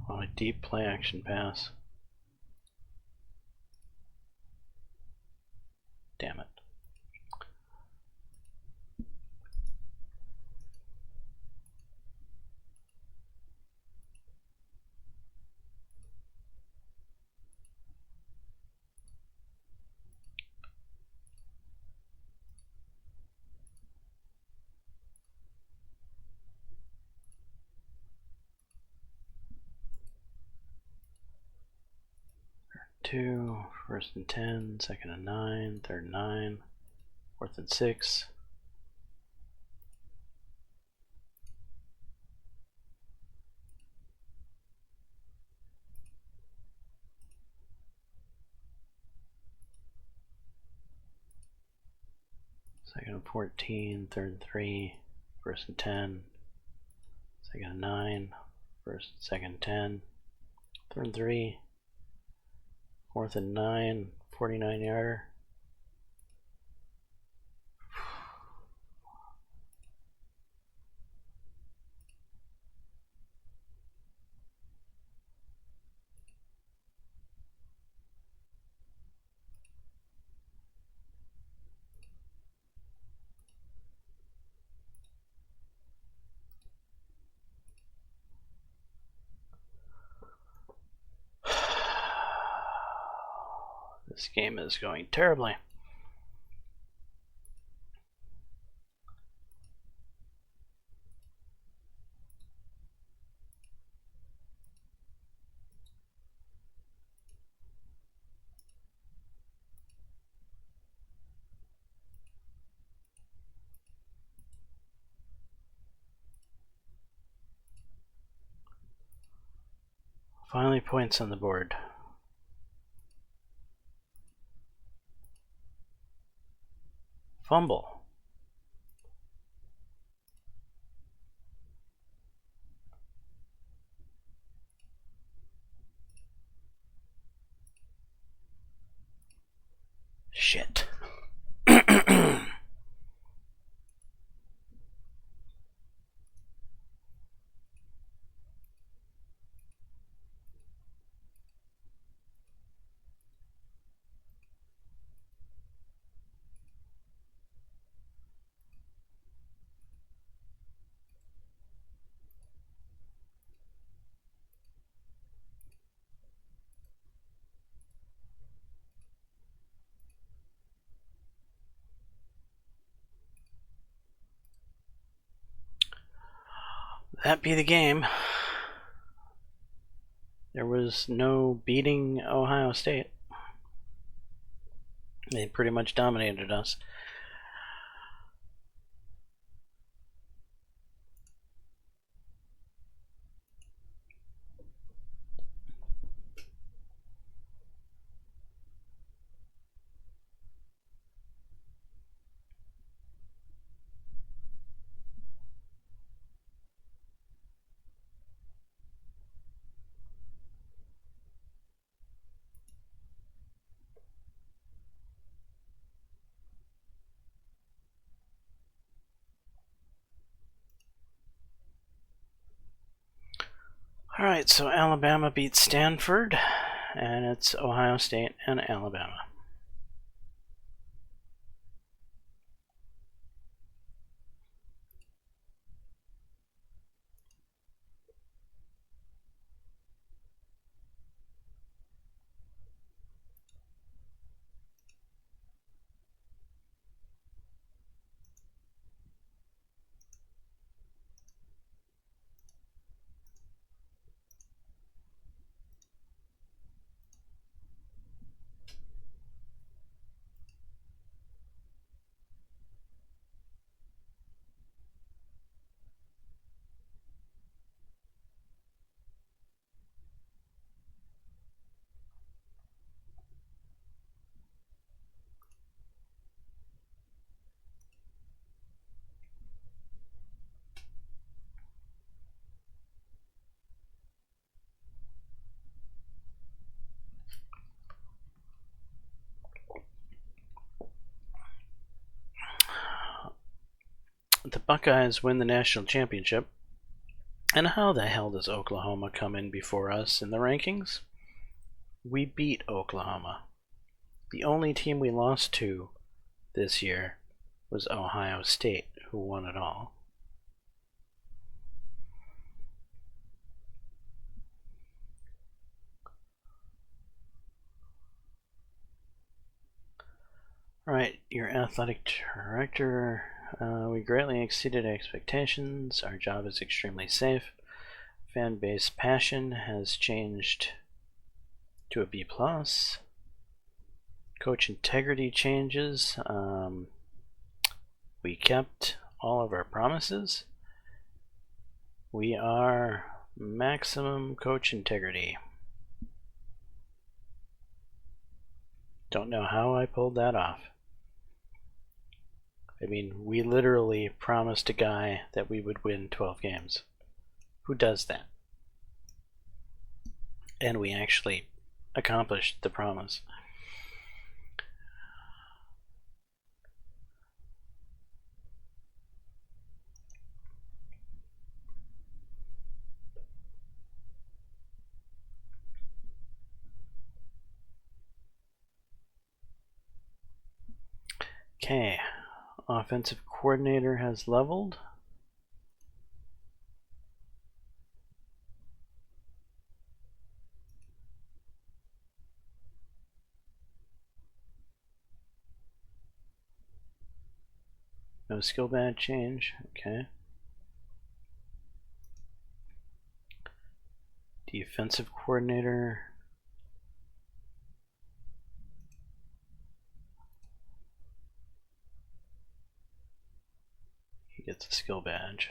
Oh, a deep play action pass. Damn it. Two, 1st and 10, 2nd and 9, 3rd and 9, 4th and 6. Second and 14, 3rd and 3, 1st and 10, 2nd and 9, 1st, 2nd and 10, 3rd and 3, 4th and 9, 49-yarder. This game is going terribly. Finally, points on the board. Fumble. Shit. That be the game. There was no beating Ohio State. They pretty much dominated us. Alright, so Alabama beats Stanford, and it's Ohio State and Alabama. The Buckeyes win the national championship. And how the hell does Oklahoma come in before us in the rankings? We beat Oklahoma. The only team we lost to this year was Ohio State, who won it all. Alright, your athletic director. We greatly exceeded expectations. Our job is extremely safe. Fan base passion has changed to a B+. Coach integrity changes. We kept all of our promises. We are maximum coach integrity. Don't know how I pulled that off. I mean, we literally promised a guy that we would win 12 games. Who does that? And we actually accomplished the promise. Okay, offensive coordinator has leveled. No skill badge change, okay. Defensive coordinator. He gets a skill badge.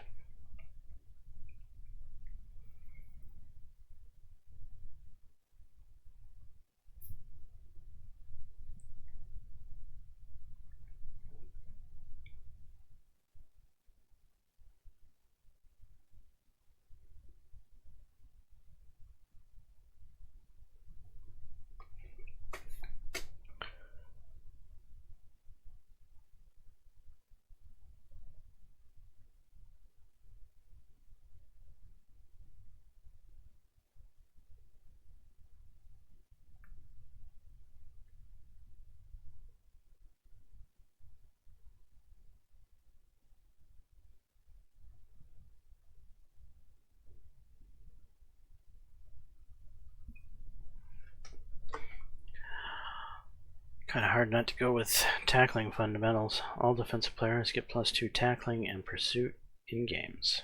Kind of hard not to go with tackling fundamentals. All defensive players get +2 tackling and pursuit in games.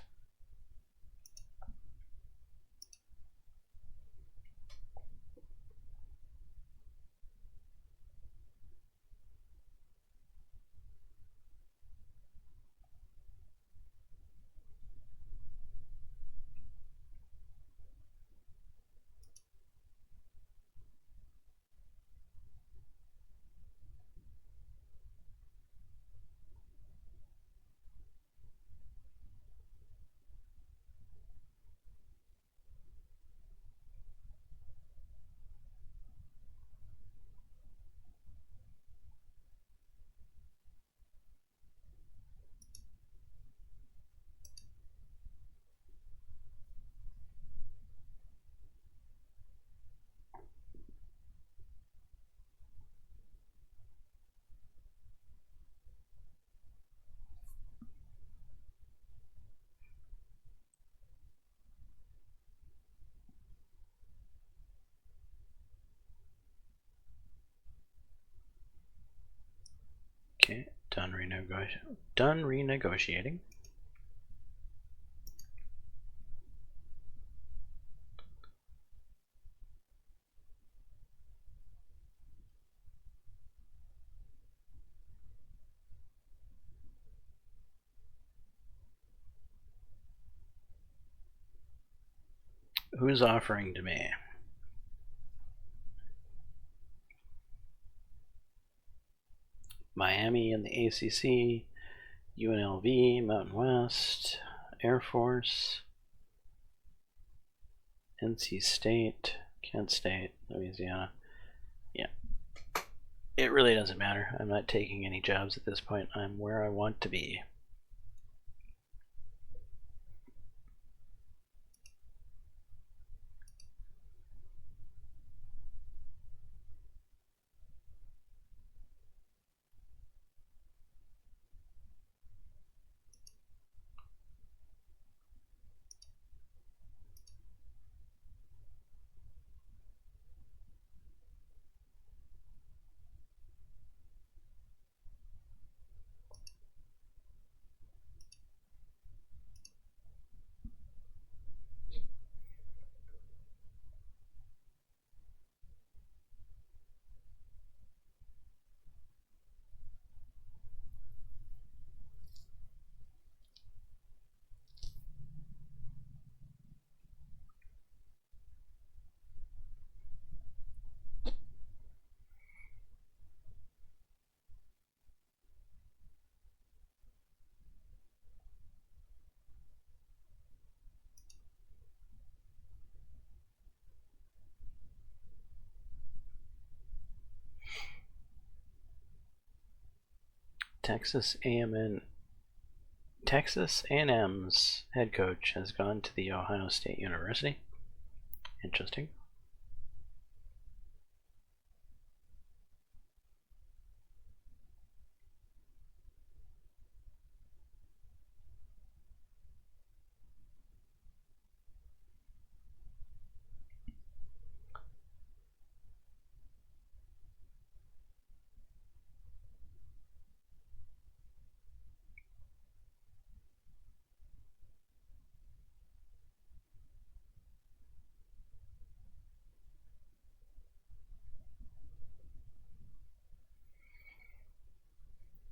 Okay, done renegotiating. Who's offering to me? Miami in the ACC, UNLV, Mountain West, Air Force, NC State, Kent State, Louisiana. Yeah. It really doesn't matter. I'm not taking any jobs at this point. I'm where I want to be. Texas A&M's head coach has gone to the Ohio State University. Interesting.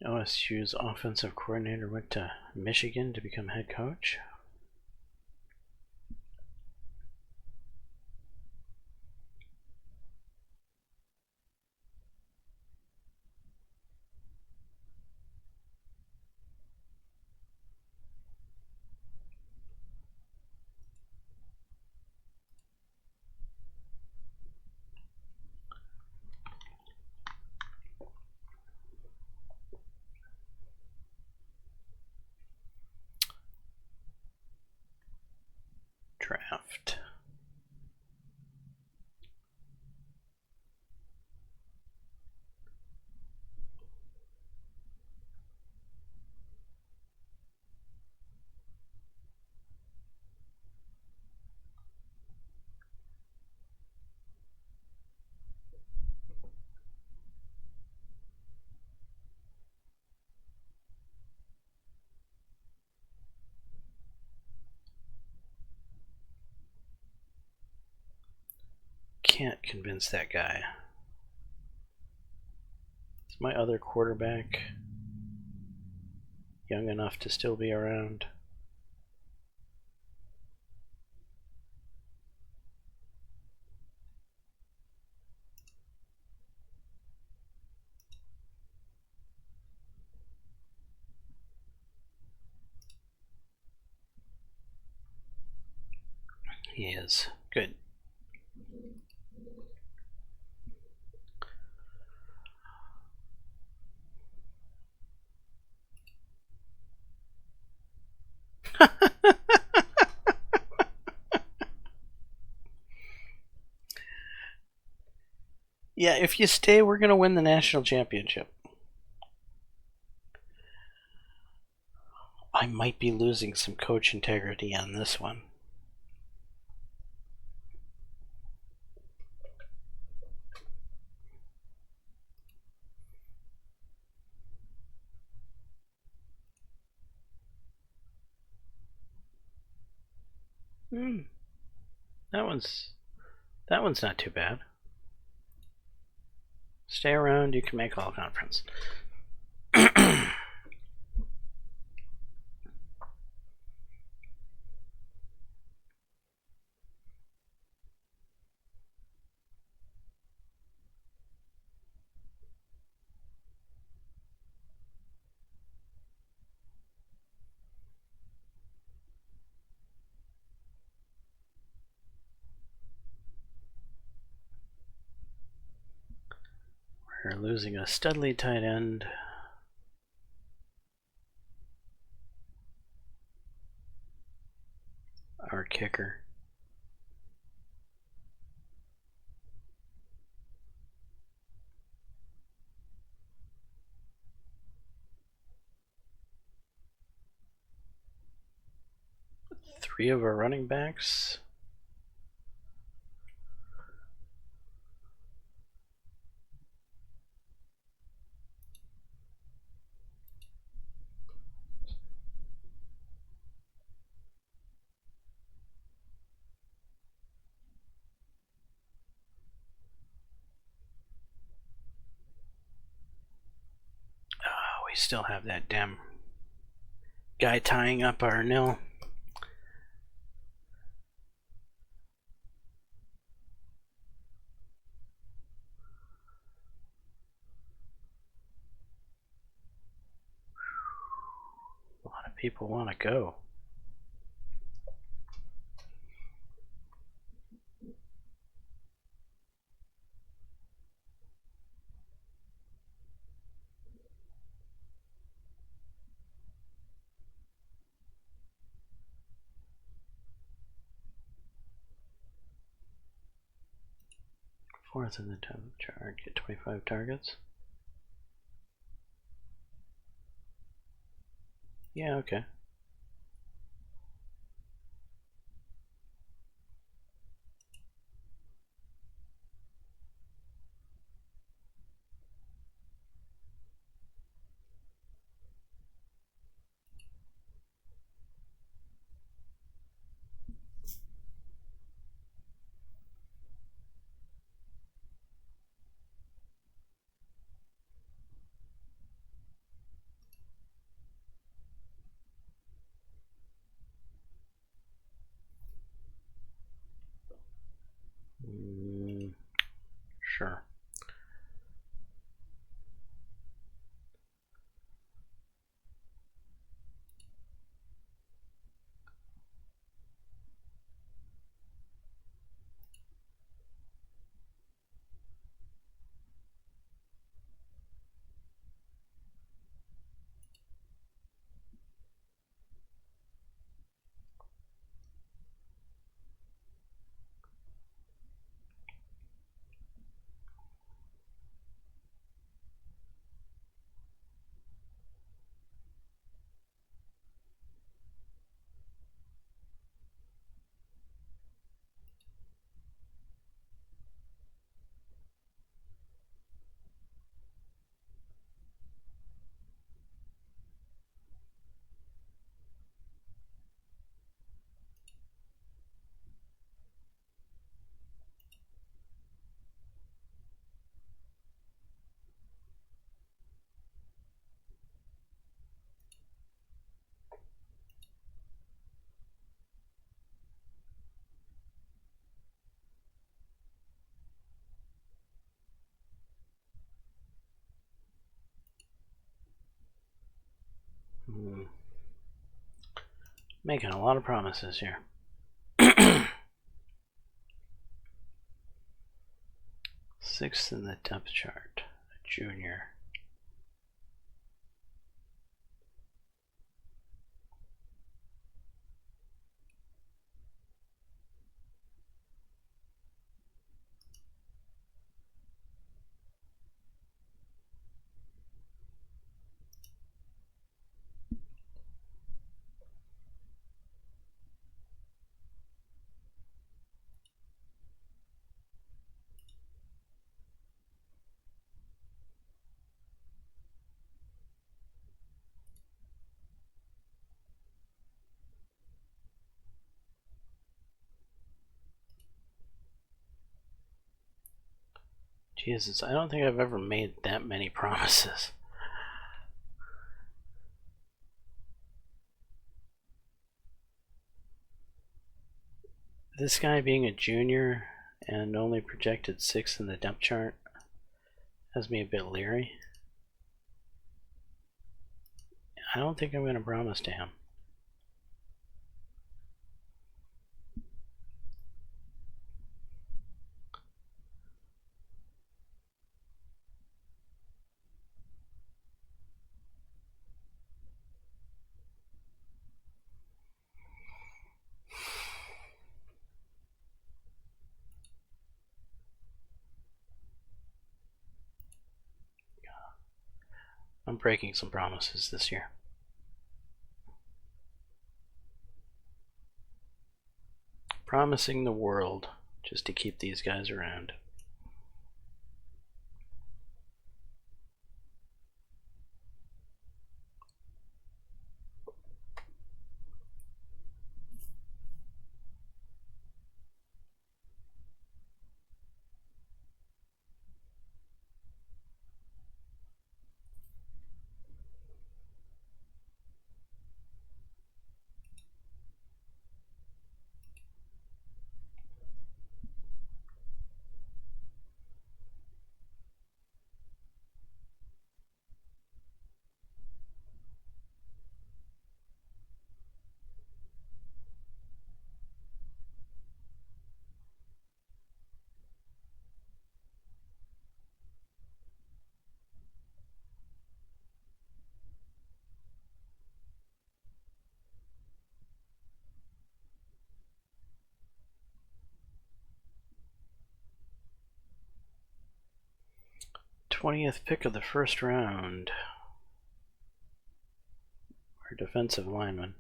OSU's offensive coordinator went to Michigan to become head coach. Draft. Can't convince that guy. Is my other quarterback young enough to still be around? He is. Good. Yeah, if you stay, we're going to win the national championship. I might be losing some coach integrity on this one. That one's not too bad. Stay around, you can make all conference. We're losing a Studley tight end. Our kicker. Three of our running backs. We still have that damn guy tying up our nil. A lot of people want to go. 4th in the depth chart, get 25 targets. Yeah, okay. Sure. Making a lot of promises here. 6th in the depth chart, a junior. Jesus, I don't think I've ever made that many promises. This guy being a junior and only projected 6th in the depth chart has me a bit leery. I don't think I'm going to promise to him. I'm breaking some promises this year. Promising the world just to keep these guys around. 20th pick of the first round. Our defensive lineman.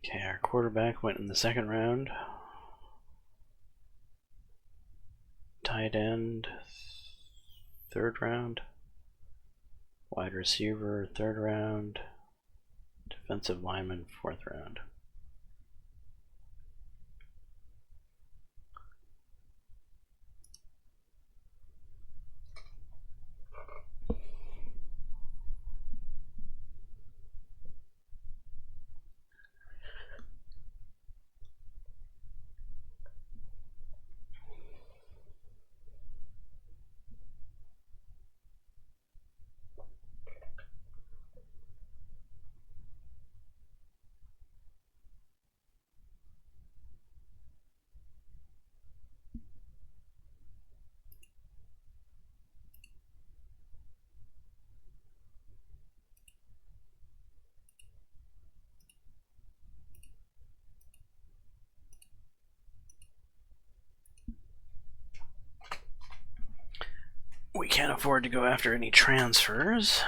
Okay, our quarterback went in the second round. Tight end, third round. Wide receiver, third round. Defensive lineman, fourth round. We can't afford to go after any transfers.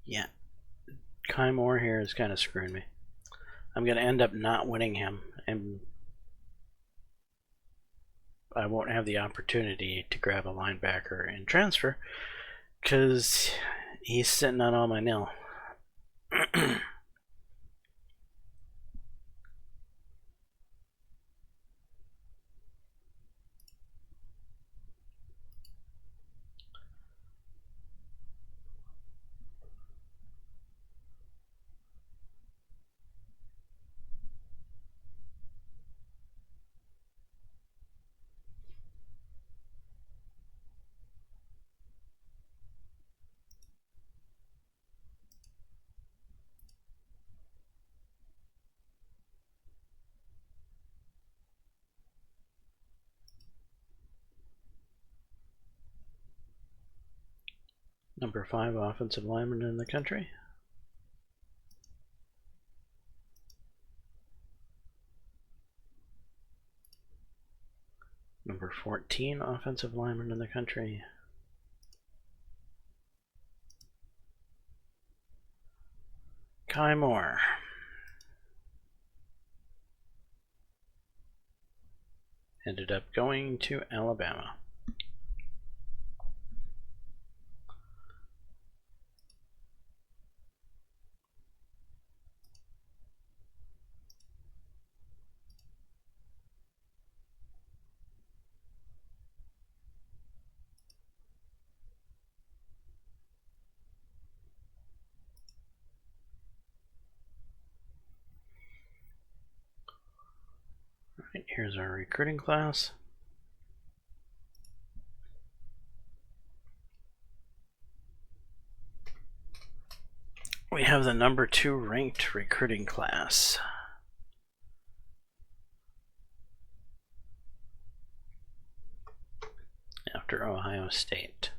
Yeah, Kai Moore here is kind of screwing me. I'm going to end up not winning him, and I won't have the opportunity to grab a linebacker and transfer because he's sitting on all my nil. Number 5 offensive lineman in the country. Number 14 offensive lineman in the country. Kai Moore. Ended up going to Alabama. All right, here's our recruiting class. We have the number 2 ranked recruiting class. After Ohio State.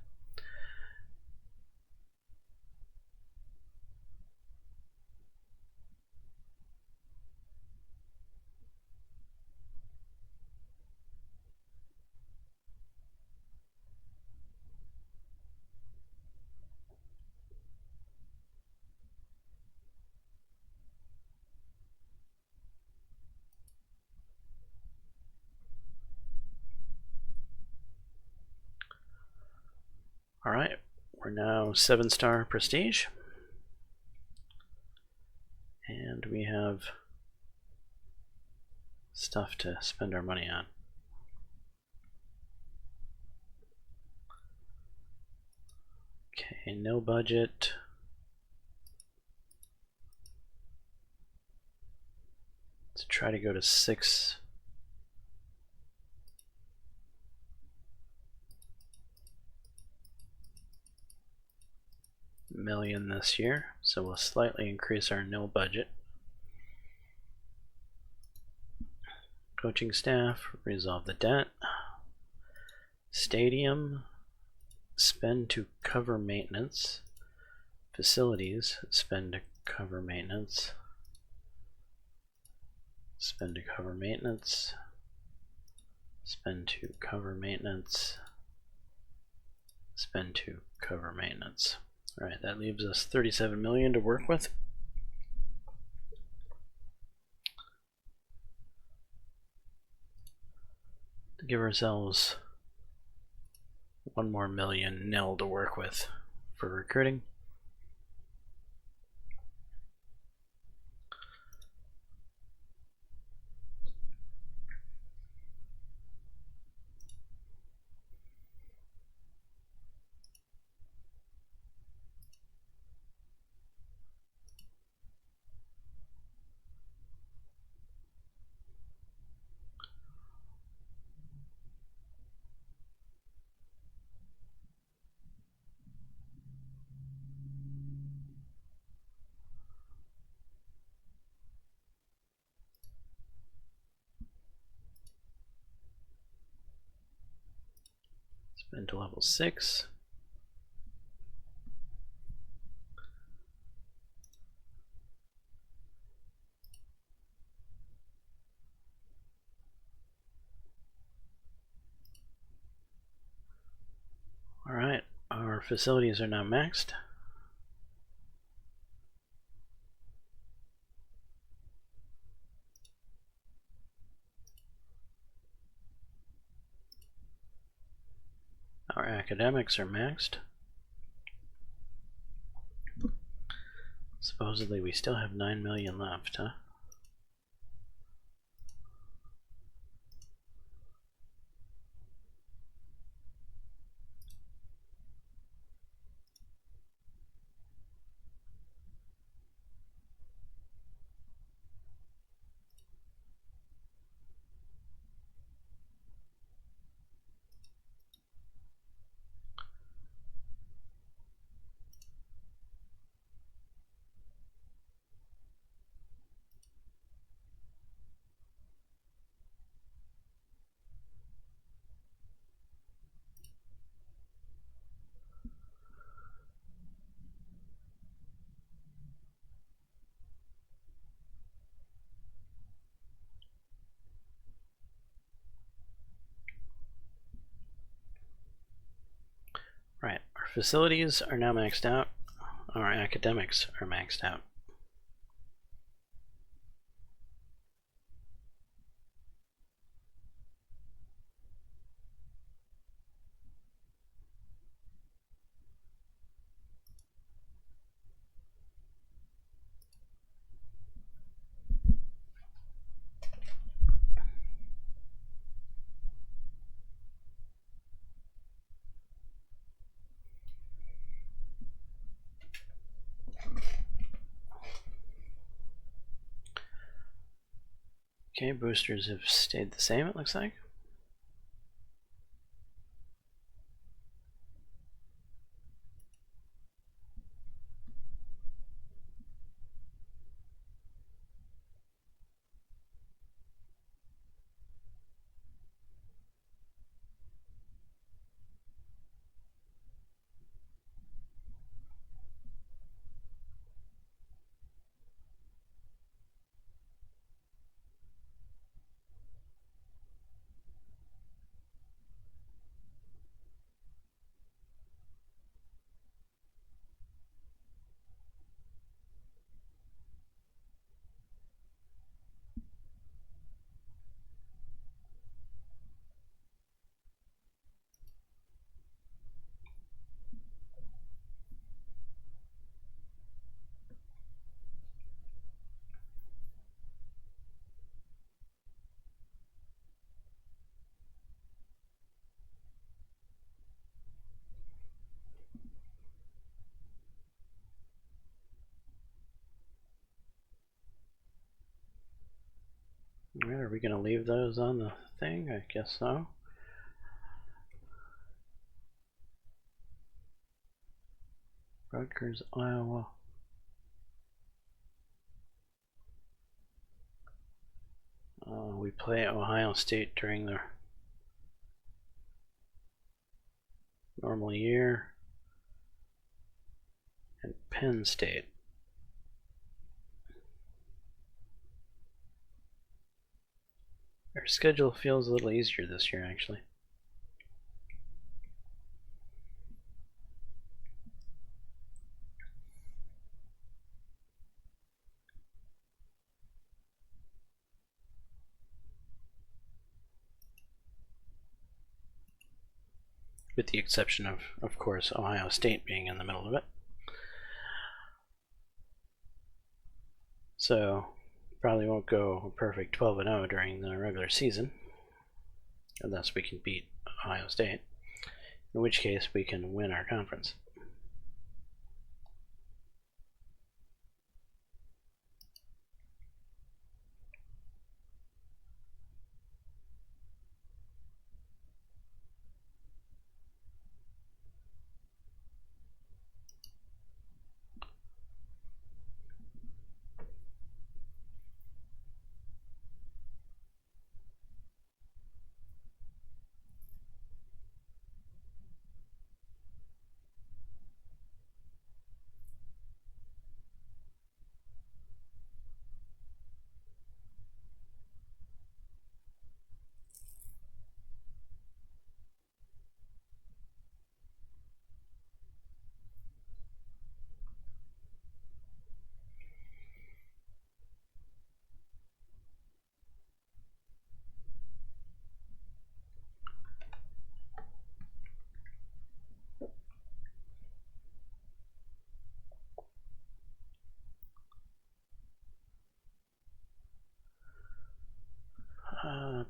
All right, we're now 7-star prestige. And we have stuff to spend our money on. Okay, no budget. Let's try to go to 6. Million this year, so we'll slightly increase our nil budget. Coaching staff, resolve the debt. Stadium, spend to cover maintenance. Facilities, spend to cover maintenance. Spend to cover maintenance. Spend to cover maintenance. Spend to cover maintenance. All right, that leaves us 37 million to work with. To give ourselves 1 more million nil to work with for recruiting. Spend to level 6. All right, our facilities are now maxed. Our academics are maxed. Supposedly we still have 9 million left, huh? Right, our facilities are now maxed out. Our academics are maxed out. Okay, boosters have stayed the same, it looks like. Alright, are we going to leave those on the thing? I guess so. Rutgers, Iowa. We play Ohio State during the normal year. And Penn State. Our schedule feels a little easier this year, actually. With the exception of course, Ohio State being in the middle of it. So, probably won't go a perfect 12-0 during the regular season, unless we can beat Ohio State, in which case we can win our conference.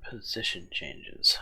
Position changes.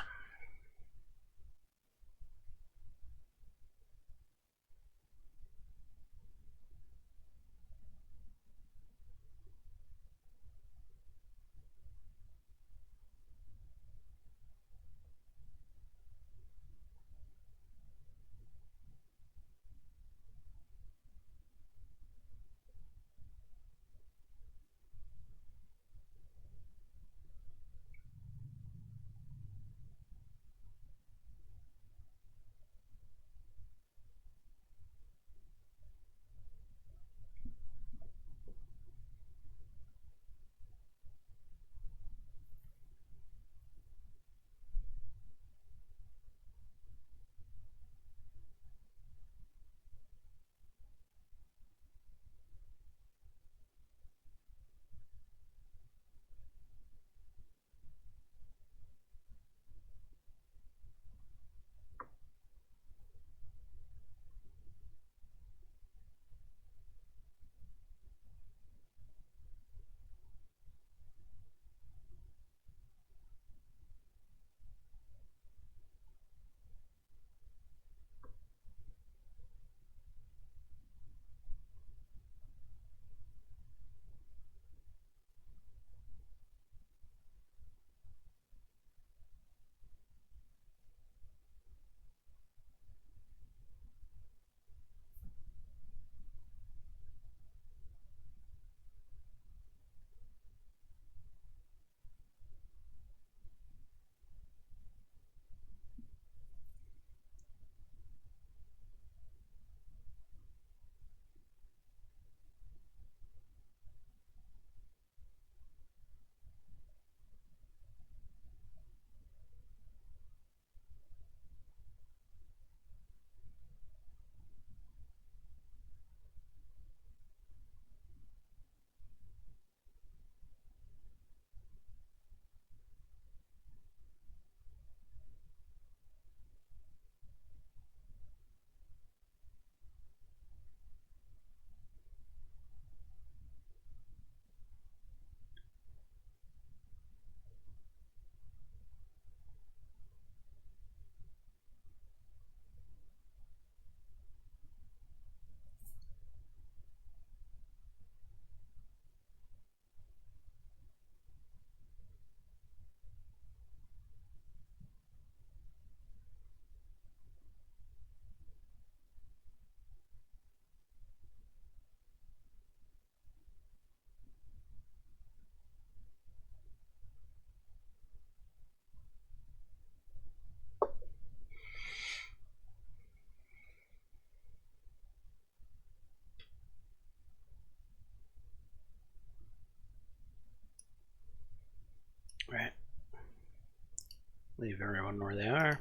Leave everyone where they are.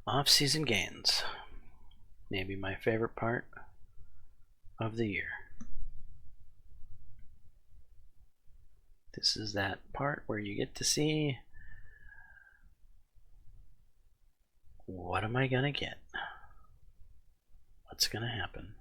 Off-season gains. Maybe my favorite part of the year. This is that part where you get to see what am I gonna get? What's gonna happen?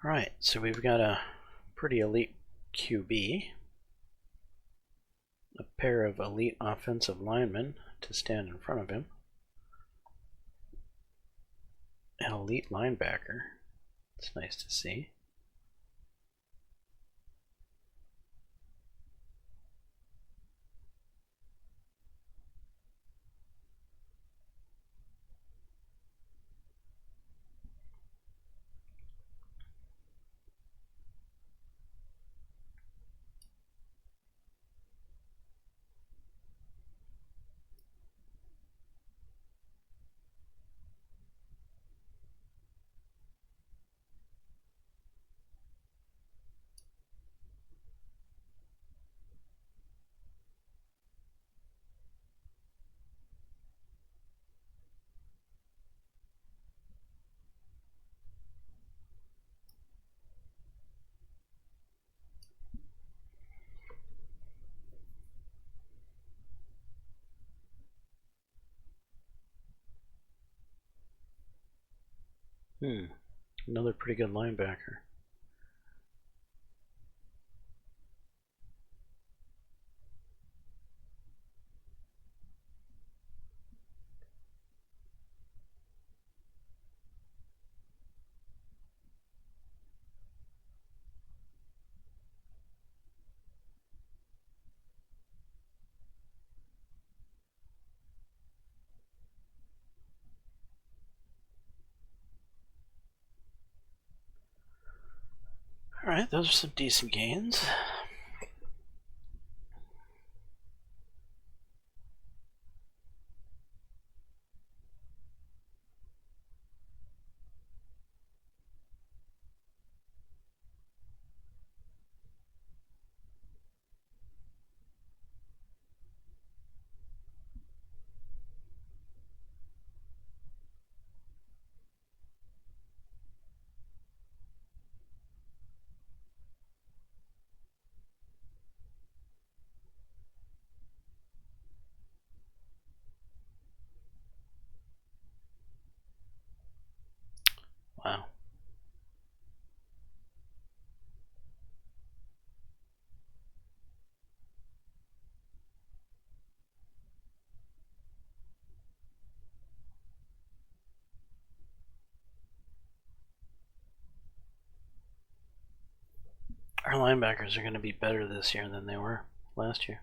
Alright, so we've got a pretty elite QB, a pair of elite offensive linemen to stand in front of him, an elite linebacker. It's nice to see. Another pretty good linebacker. Alright, those are some decent gains. Wow. Our linebackers are going to be better this year than they were last year.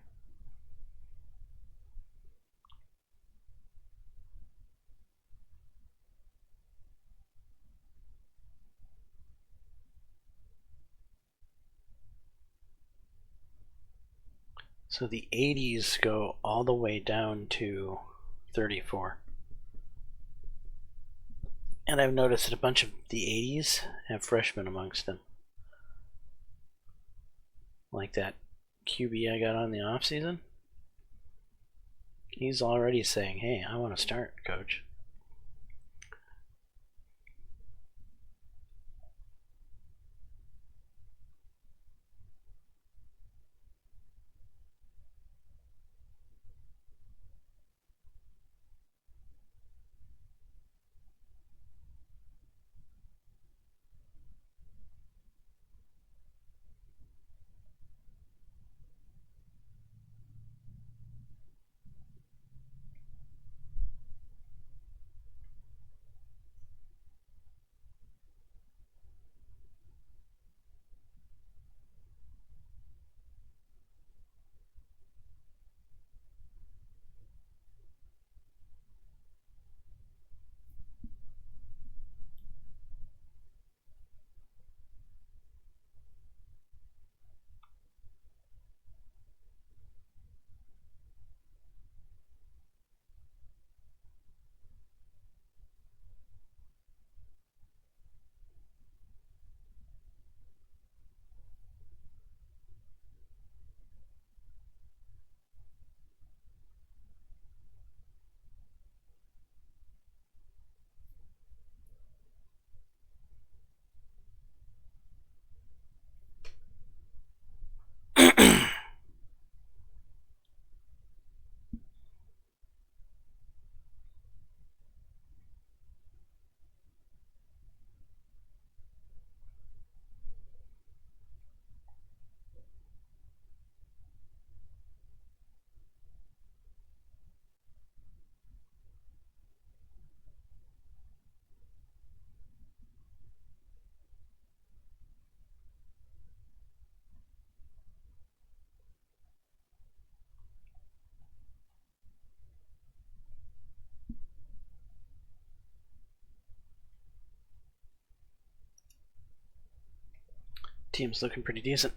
So the 80s go all the way down to 34. And I've noticed that a bunch of the 80s have freshmen amongst them. Like that QB I got on the off season. He's already saying, hey, I want to start, coach. team's looking pretty decent.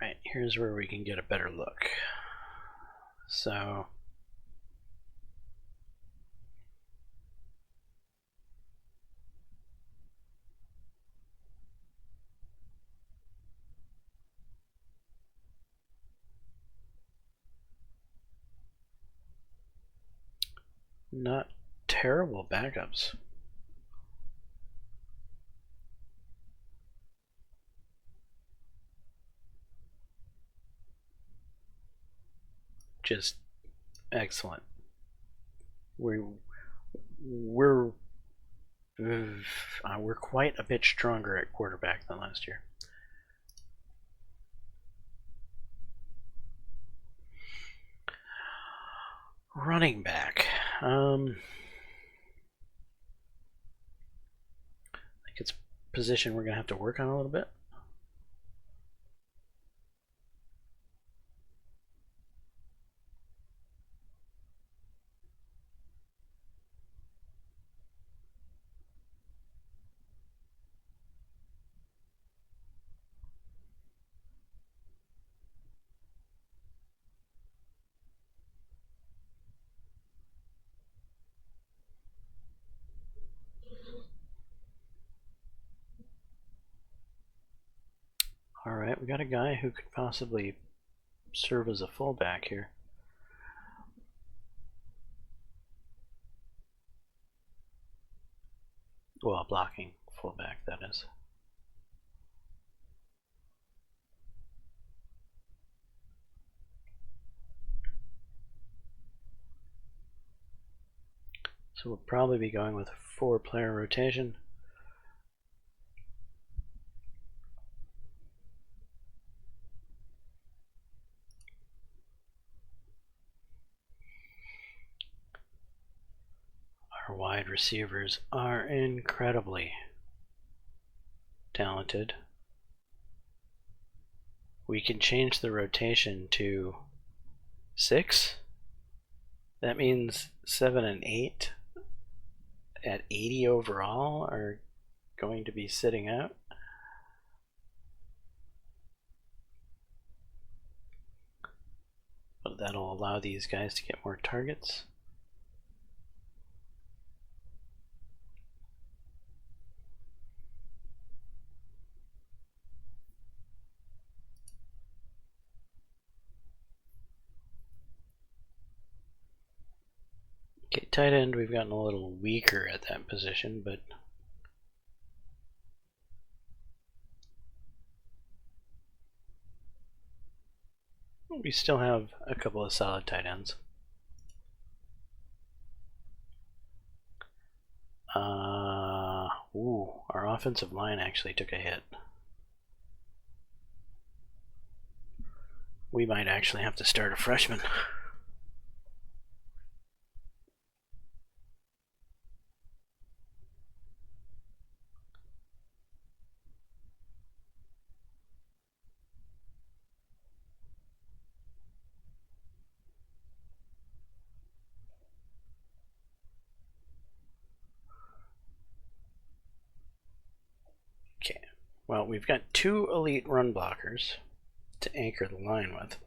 Alright, here's where we can get a better look. So not terrible backups. Just excellent. We're quite a bit stronger at quarterback than last year. Running back. I think it's a position we're going to have to work on a little bit. Alright, we got a guy who could possibly serve as a fullback here. Well, blocking fullback, that is. So we'll probably be going with a 4-player rotation. Our wide receivers are incredibly talented. We can change the rotation to 6. That means 7 and 8 at 80 overall are going to be sitting out. But that'll allow these guys to get more targets. Okay, tight end, we've gotten a little weaker at that position, but we still have a couple of solid tight ends. Our offensive line actually took a hit. We might actually have to start a freshman. Well, we've got 2 elite run blockers to anchor the line with.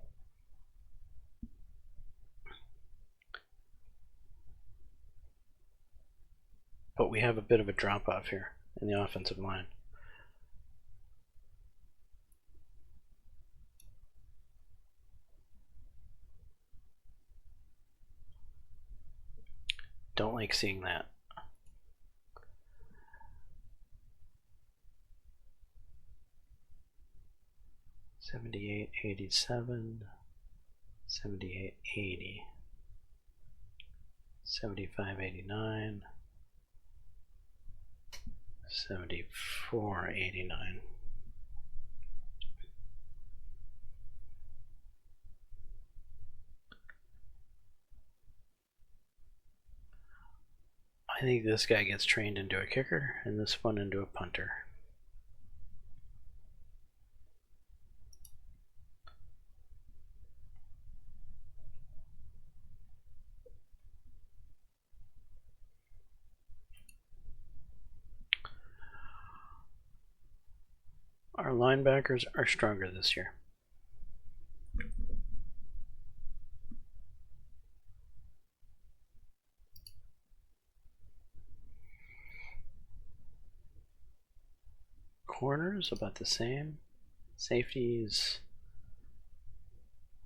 But we have a bit of a drop-off here in the offensive line. Don't like seeing that. $78, $87, $78, $80, $75, $89, $74, $89. I think this guy gets trained into a kicker and this one into a punter. Our linebackers are stronger this year. Corners about the same. Safeties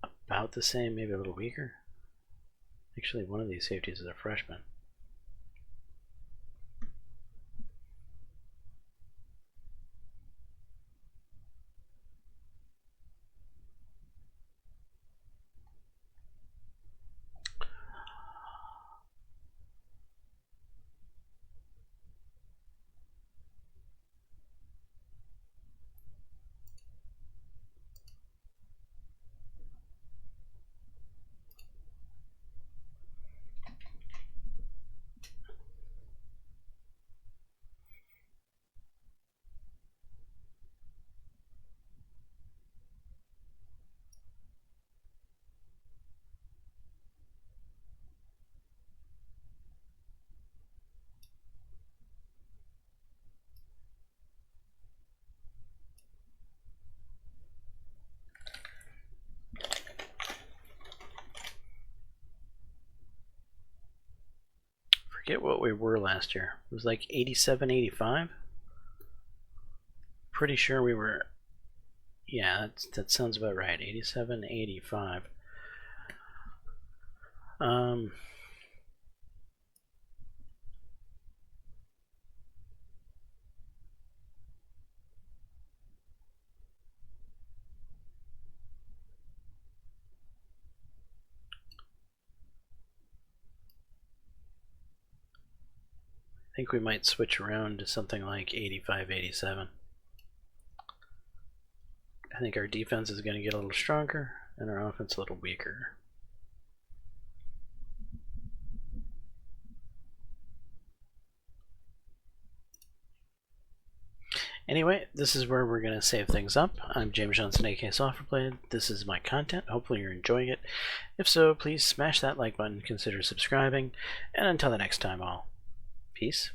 about the same, maybe a little weaker. Actually, one of these safeties is a freshman. Forget what we were last year. It was like 87, 85. Pretty sure we were, yeah, that sounds about right. 87, 85. I think we might switch around to something like 85, 87. I think our defense is going to get a little stronger and our offense a little weaker. Anyway, this is where we're going to save things up. I'm James Johnson, aka Softwareblade. This is my content. Hopefully you're enjoying it. If so, please smash that like button, consider subscribing, and until the next time, all peace.